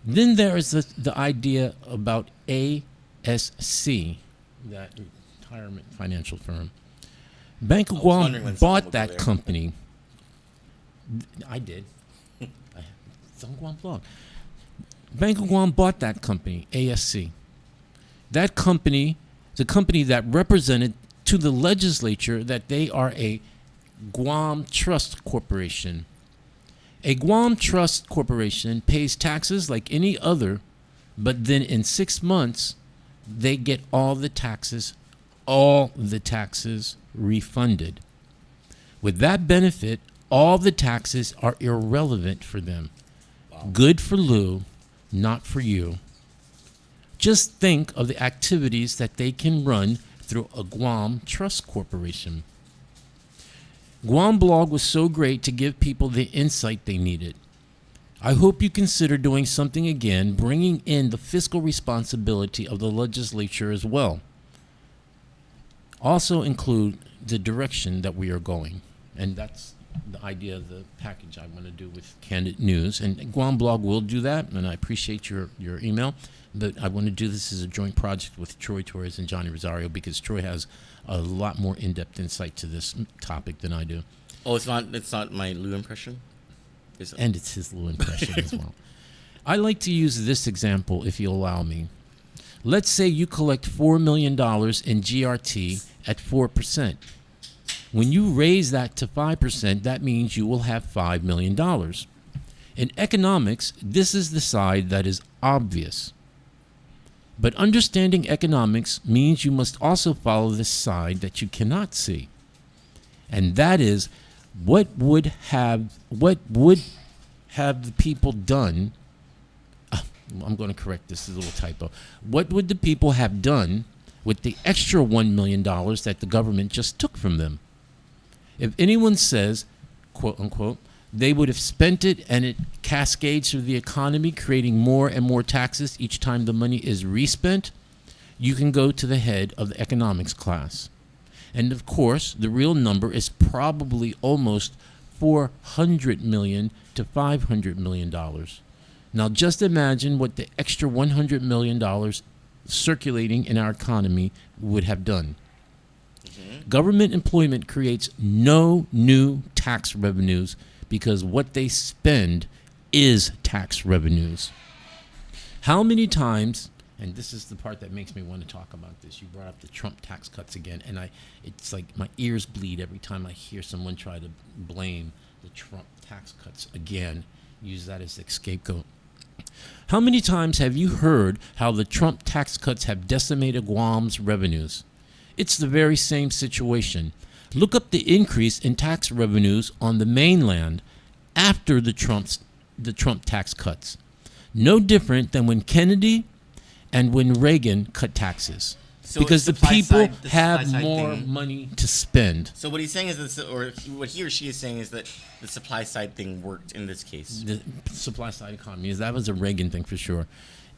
Then there is the idea about ASC, that retirement financial firm. Bank of Guam bought that company. I did. It's on Guam blog. Bank of Guam bought that company, ASC. That company, the company that represented to the legislature that they are a Guam Trust Corporation. A Guam Trust Corporation pays taxes like any other, but then in 6 months, they get all the taxes refunded. With that benefit, all the taxes are irrelevant for them. Wow. Good for Lou, not for you. Just think of the activities that they can run through a Guam Trust Corporation. Guam Blog was so great to give people the insight they needed. I hope you consider doing something again, bringing in the fiscal responsibility of the legislature as well. Also include the direction that we are going. And that's the idea of the package I want to do with Kandit News. And Guam Blog will do that, and I appreciate your email. But I want to do this as a joint project with Troy Torres and Johnny Rosario because Troy has a lot more in-depth insight to this topic than I do. Oh, it's not my Lou impression? And it's his Lou impression as well. I like to use this example, if you'll allow me. Let's say you collect $4 million in GRT at 4%. When you raise that to 5%, that means you will have $5 million. In economics, this is the side that is obvious. But understanding economics means you must also follow this side that you cannot see. And that is, what would have the people done? I'm going to correct this little typo. What would the people have done with the extra $1 million that the government just took from them? If anyone says, quote unquote, they would have spent it and it cascades through the economy, creating more and more taxes each time the money is respent, you can go to the head of the economics class. And of course, the real number is probably almost $400 million to $500 million. Now just imagine what the extra $100 million circulating in our economy would have done. Government employment creates no new tax revenues because what they spend is tax revenues. How many times, and this is the part that makes me want to talk about this, you brought up the Trump tax cuts again, and it's like my ears bleed every time I hear someone try to blame the Trump tax cuts again, use that as a scapegoat. How many times have you heard how the Trump tax cuts have decimated Guam's revenues? It's the very same situation. Look up the increase in tax revenues on the mainland after the Trump tax cuts. No different than when Kennedy and when Reagan cut taxes. So because the supply people side- the supply have side more thing. money to spend. So what he's saying is this, or what he or she is saying is that the supply side thing worked in this case. The supply side economy that was a Reagan thing for sure.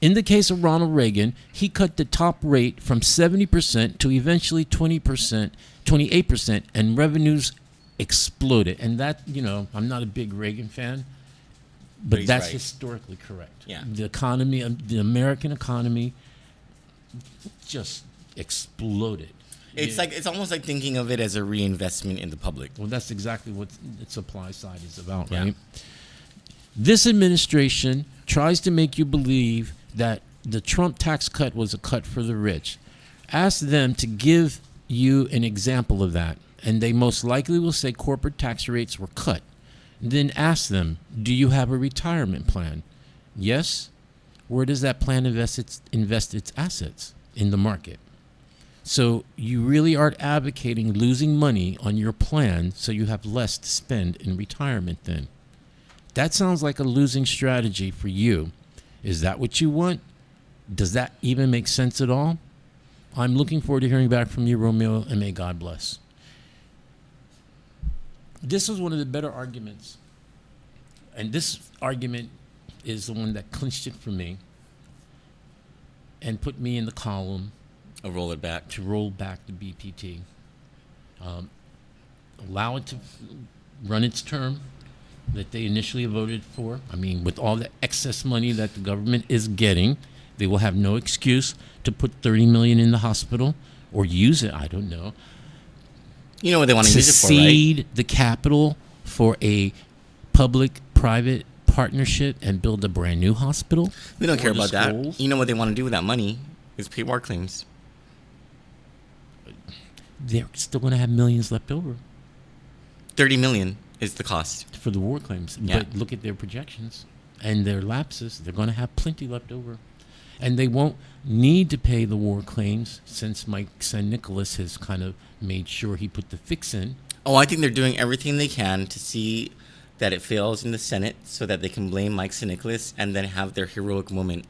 In the case of Ronald Reagan, he cut the top rate from 70% to eventually 20%, 28%, and revenues exploded. And that, I'm not a big Reagan fan, but he's that's right. historically correct. Yeah. The economy, the American economy, just exploded. It's almost like thinking of it as a reinvestment in the public. Well, that's exactly what the supply side is about, Yeah. right? This administration tries to make you believe that the Trump tax cut was a cut for the rich. Ask them to give you an example of that, and they most likely will say corporate tax rates were cut. Then ask them, do you have a retirement plan? Yes? Where does that plan invest its assets? In the market. So you really aren't advocating losing money on your plan so you have less to spend in retirement then. That sounds like a losing strategy for you. Is that what you want? Does that even make sense at all? I'm looking forward to hearing back from you, Romeo, and may God bless. This was one of the better arguments. And this argument is the one that clinched it for me and put me in the column Roll it back. to roll back the BPT. Allow it to run its term that they initially voted for. I mean, with all the excess money that the government is getting, they will have no excuse to put $30 million in the hospital or use it, I don't know, You know what they want to to use it for, right? seed the capital for a public-private partnership and build a brand new hospital. We don't care or the about that. schools. You know what they want to do with that money is pay war claims. They're still going to have millions left over 30 million is the cost. for the war claims. Yeah. But look at their projections and their lapses. They're going to have plenty left over. And they won't need to pay the war claims since Mike San Nicolas has kind of made sure he put the fix in. Oh, I think they're doing everything they can to see that it fails in the Senate so that they can blame Mike St. Nicholas and then have their heroic moment.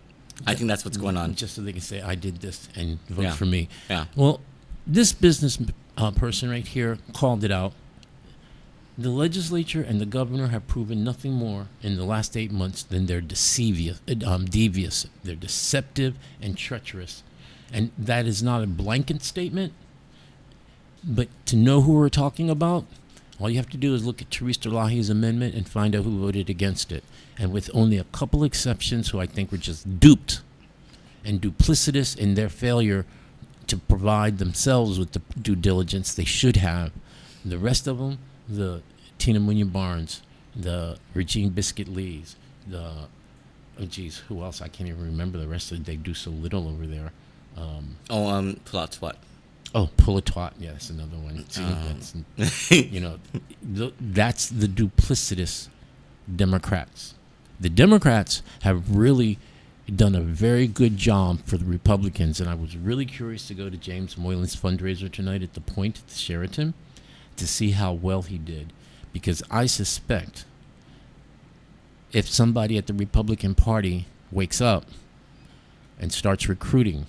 I think that's what's going on. Just so they can say, I did this and vote Yeah. for me. Yeah. Well, this business person right here called it out. The legislature and the governor have proven nothing more in the last 8 months than they're devious, they're deceptive and treacherous. And that is not a blanket statement, but to know who we're talking about, all you have to do is look at Therese Terlaje's amendment and find out who voted against it. And with only a couple exceptions who I think were just duped and duplicitous in their failure to provide themselves with the due diligence they should have. The rest of them, the Tina Munoz Barnes, the Regine Biscuit Lees, who else? I can't even remember the rest of it. They do so little over there. Plot what? Oh, Pulatwat, yeah, that's another one. See, that's the duplicitous Democrats. The Democrats have really done a very good job for the Republicans, and I was really curious to go to James Moylan's fundraiser tonight at the Point at the Sheraton to see how well he did, because I suspect if somebody at the Republican Party wakes up and starts recruiting,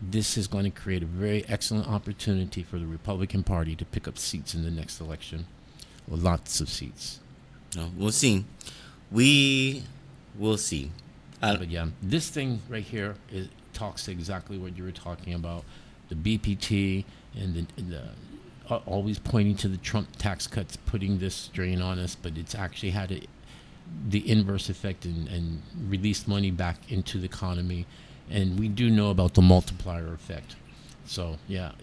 this is going to create a very excellent opportunity for the Republican Party to pick up seats in the next election. Lots of seats. No, we'll see. We will see. But yeah, this thing right here talks to exactly what you were talking about. The BPT and the always pointing to the Trump tax cuts, putting this strain on us, but it's actually had the inverse effect and released money back into the economy. And we do know about the multiplier effect. So, yeah,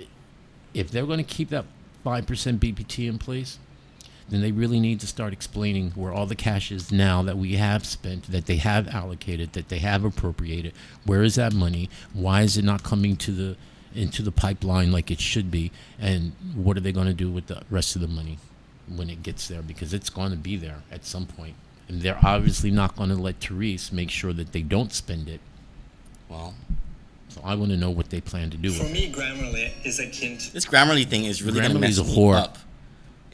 if they're going to keep that 5% BPT in place, then they really need to start explaining where all the cash is now that we have spent, that they have allocated, that they have appropriated. Where is that money? Why is it not coming into the pipeline like it should be? And what are they going to do with the rest of the money when it gets there? Because it's going to be there at some point. And they're obviously not going to let Therese make sure that they don't spend it. Well, so I want to know what they plan to do For with it. me, Grammarly is akin to... This Grammarly thing is really going to Grammarly's mess a me whore. up.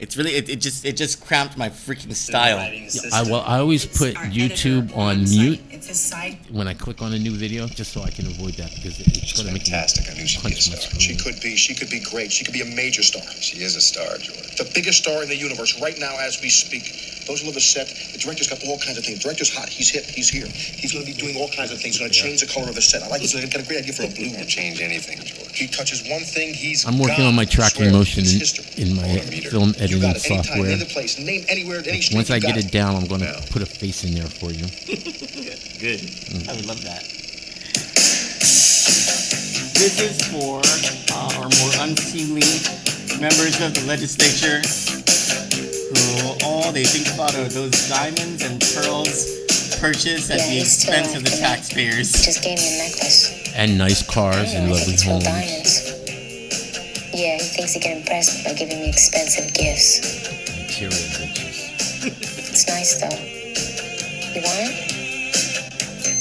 It's really it just cramped my freaking style. I always put YouTube on mute when I click on a new video, just so I can avoid that, because it's going to make me Fantastic. I knew she'd be a punch my star. screen. She could be great. She could be a major star. She is a star, George. The biggest star in the universe right now as we speak. Those who live a set, the director's got all kinds of things. The director's hot. He's hip. He's here. He's going to be doing all kinds of things. He's going to change the color of the set. I like. He's got a great idea for a blue one. Change anything, George. He touches one thing. I'm working on my tracking motion in my film You editing got it. Anytime, software. name the place. Name anywhere, any street. Once you I got get it down, I'm going to put a face in there for you. Good. I would love that. This is for our more unseemly members of the legislature who all they think about are those diamonds and pearls purchased at the expense of the taxpayers. Just gave me a necklace. And nice cars and lovely It's full homes. diamonds. Yeah, he thinks he can impress me by giving me expensive gifts. Material bitches. It's nice though. You want it?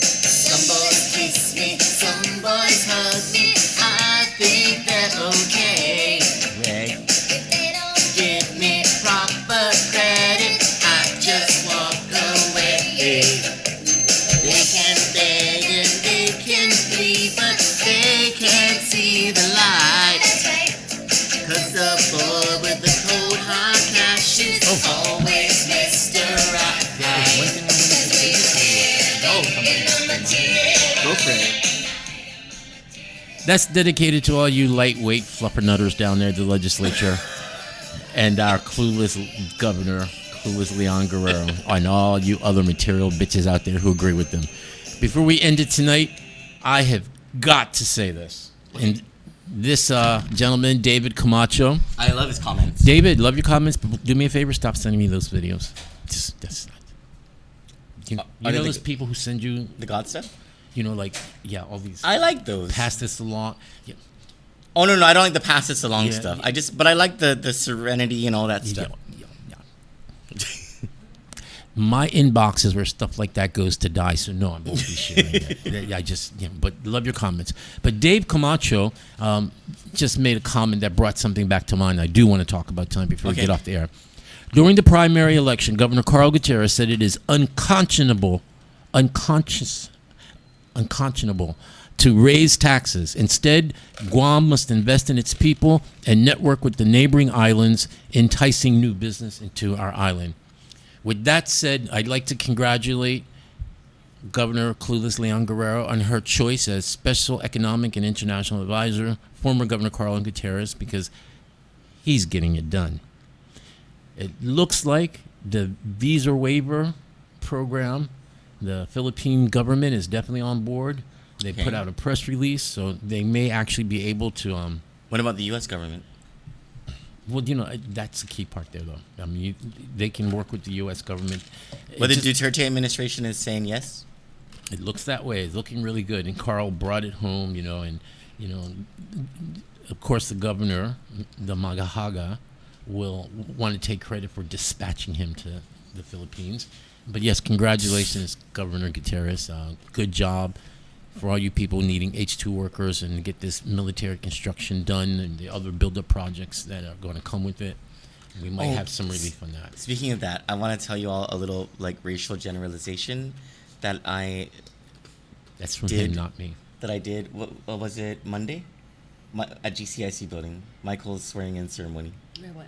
Some boys kiss me, some boys hug me. I think they're okay. Right. If they don't give me proper credit, I just walk away. They can beg and they can plead, but they can't see the light. Cause the boy with the cold hard cash is always Mr. Right. Go for it. That's dedicated to all you lightweight fluffernutters down there at the legislature, and our clueless governor, clueless Leon Guerrero, and all you other material bitches out there who agree with them. Before we end it tonight, I have got to say this. And this gentleman, David Camacho. I love his comments. David, love your comments, but do me a favor, stop sending me those videos. That's not. You Are they know the- those people who send you The God stuff? you know, like, yeah, all these. I like those. Pass this along. Yeah. Oh no, I don't like the pass this along Yeah, stuff. yeah. But I like the serenity and all that stuff. Yeah. My inbox is where stuff like that goes to die, so no, I won't be sharing it. But love your comments. But Dave Camacho just made a comment that brought something back to mind I do want to talk about tonight before we get off the air. During the primary election, Governor Carl Gutierrez said it is unconscionable to raise taxes. Instead, Guam must invest in its people and network with the neighboring islands, enticing new business into our island. With that said, I'd like to congratulate Governor Clueless Leon Guerrero on her choice as Special Economic and International Advisor, former Governor Carl Gutierrez, because he's getting it done. It looks like the visa waiver program, the Philippine government is definitely on board. They put out a press release, so they may actually be able to. What about the U.S. government? Well, you know, that's the key part there, though. I mean, they can work with the U.S. government. But the Duterte administration is saying yes? It looks that way. It's looking really good. And Carl brought it home, and, of course, the governor, the Magahaga, will want to take credit for dispatching him to the Philippines. But yes, congratulations, Governor Gutierrez. Good job for all you people needing H-2 workers and get this military construction done and the other build-up projects that are going to come with it. We might have some relief on that. Speaking of that, I want to tell you all a little racial generalization that I That's from did, him, not me. That I did. What was it? Monday, at GCIC building, Michael's swearing-in ceremony. What?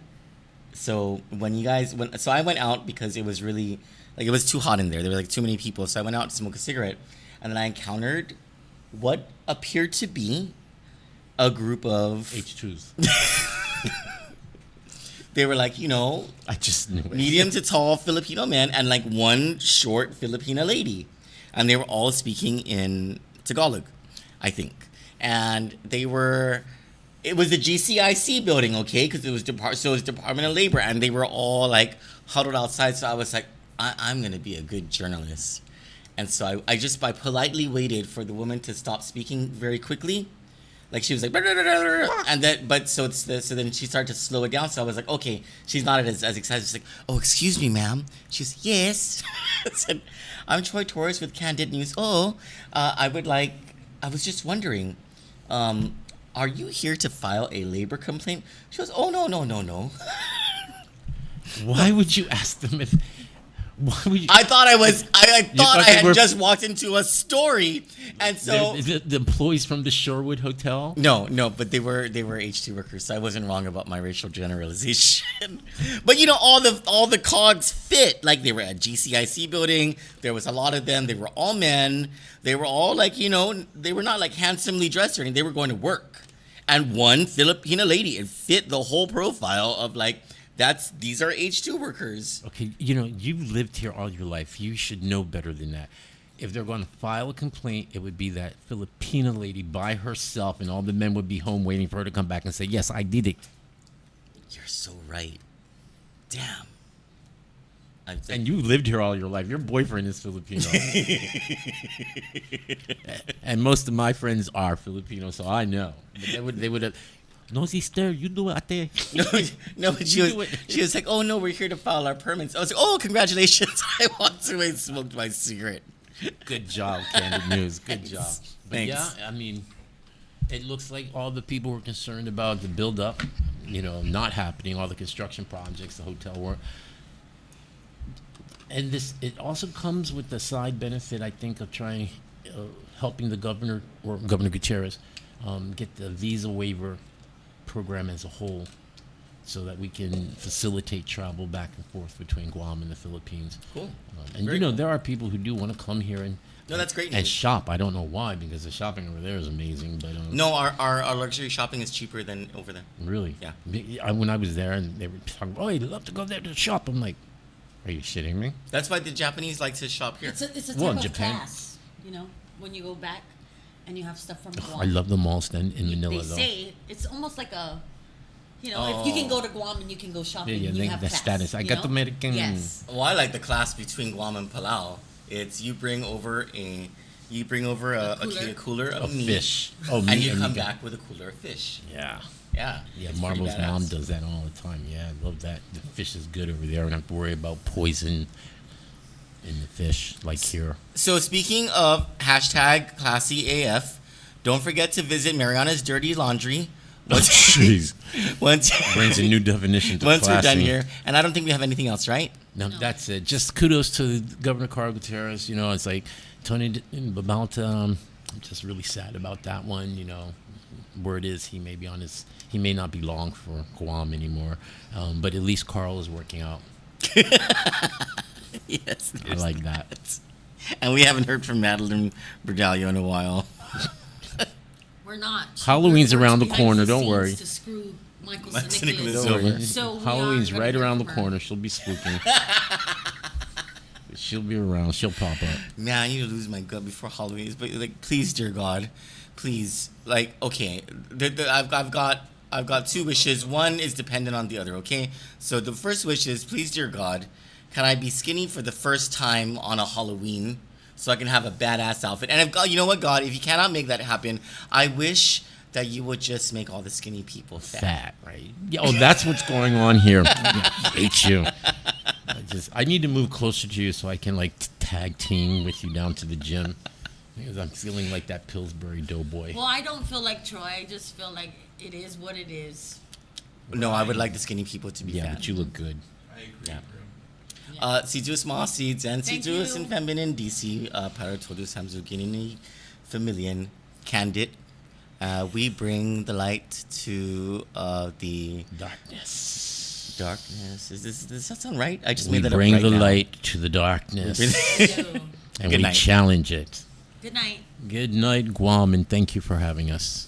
So when you guys so I went out because it was really it was too hot in there. There were too many people. So I went out to smoke a cigarette, and then I encountered what appeared to be a group of H2s. They were I just knew it. medium to tall Filipino men and one short Filipina lady, and they were all speaking in Tagalog, I think, and they were. It was the GCIC building, okay, because it was Department of Labor, and they were all huddled outside. So I was I'm gonna be a good journalist, and so I politely waited for the woman to stop speaking very quickly, she was and so then she started to slow it down. So I was okay, she's not as excited. She's oh, excuse me, ma'am. She's yes. I said, I'm Troy Torres with Kandit News. I was just wondering, are you here to file a labor complaint? She goes, oh, no. Why would you ask them if? Why would you? I thought I thought I they had were- just walked into a story, and so The employees from the Shorewood Hotel. no, but they were H2 workers, so I wasn't wrong about my racial generalization. But all the cogs fit. Like they were at GCIC building. There was a lot of them. They were all men. They were all they were not like handsomely dressed or anything. They were going to work, and one Filipina lady, it fit the whole profile of like. These are H2 workers. Okay, you've lived here all your life. You should know better than that. If they're going to file a complaint, it would be that Filipina lady by herself, and all the men would be home waiting for her to come back and say, "Yes, I did it." You're so right. Damn. And you lived here all your life. Your boyfriend is Filipino. And most of my friends are Filipino, so I know. But they would have. No, sister, you do it, ate. No, but she was like, "Oh no, we're here to file our permits." I was like, "Oh, congratulations!" I walked away and smoked my cigarette. Good job, Candid News. Good job. But Thanks. yeah, I mean, it looks like all the people were concerned about the build-up, not happening, all the construction projects, the hotel work. And it also comes with the side benefit, I think, of trying, helping the governor, or Governor Gutierrez, get the visa waiver program as a whole, so that we can facilitate travel back and forth between Guam and the Philippines. Cool. And Very cool. there are people who do want to come here and that's great and news. shop. I don't know why, because the shopping over there is amazing. But No, our luxury shopping is cheaper than over there. really, Yeah. when I was there and they were talking, "Oh, I'd love to go there to shop," I'm like, "Are you shitting me?" That's why the Japanese like to shop here. It's a type Well, in of Japan- class, when you go back and you have stuff from Guam. I love the mall stand in Manila They though. say it's almost like a, if you can go to Guam and you can go shopping, Yeah, you they- have the class, status. I got the American- Yes. Well, I like the class between Guam and Palau. It's you bring over a cooler A of meat, fish. and you come get- back with a cooler of fish. Yeah. Yeah, Yeah, it's Marvel's pretty badass. mom does that all the time. Yeah, I love that. The fish is good over there. I don't have to worry about poison in the fish like here. So speaking of #ClassyAF, don't forget to visit Mariana's Dirty Laundry. Jeez. Once Brings a new definition to once we're done classy. here, and I don't think we have anything else, right? No, that's it. Just kudos to Governor Carl Gutierrez. It's like Tony about. I'm just really sad about that one. Word is he may not be long for Guam anymore, but at least Carl is working out. Yes, I like that. And we haven't heard from Madeline Berdalio in a while. We're not. Halloween's We're around the behind corner, the don't scenes worry. To screw Michael Michael St. Nicholas. Nicholas Don't over. worry. So we Halloween's are right gonna around hear the from her. corner. She'll be spooking. She'll be around. She'll pop up. Man, I need to lose my gut before Halloween. But please, dear God, please. Okay, I've got two wishes. One is dependent on the other. Okay, so the first wish is, please, dear God, can I be skinny for the first time on a Halloween, so I can have a badass outfit? And if God, you know what, God, if you cannot make that happen, I wish that you would just make all the skinny people fat. Right? Yeah, that's what's going on here. I hate you. I need to move closer to you so I can tag team with you down to the gym, because I'm feeling like that Pillsbury Doughboy. Well, I don't feel like Troy. I just feel like it is what it is. No, I would like the skinny people to be Yeah, fat. but you look good. I agree, Yeah. bro. Si Diyos mga seeds and si Thank Diyos you. in feminine DC para todos hamzugin ni familien Kandit. We bring the light to the Darkness. darkness. Does that sound right? I just We made that bring up right the now. light to the darkness, and Good we night. challenge it. Good night. Good night, Guam, and thank you for having us.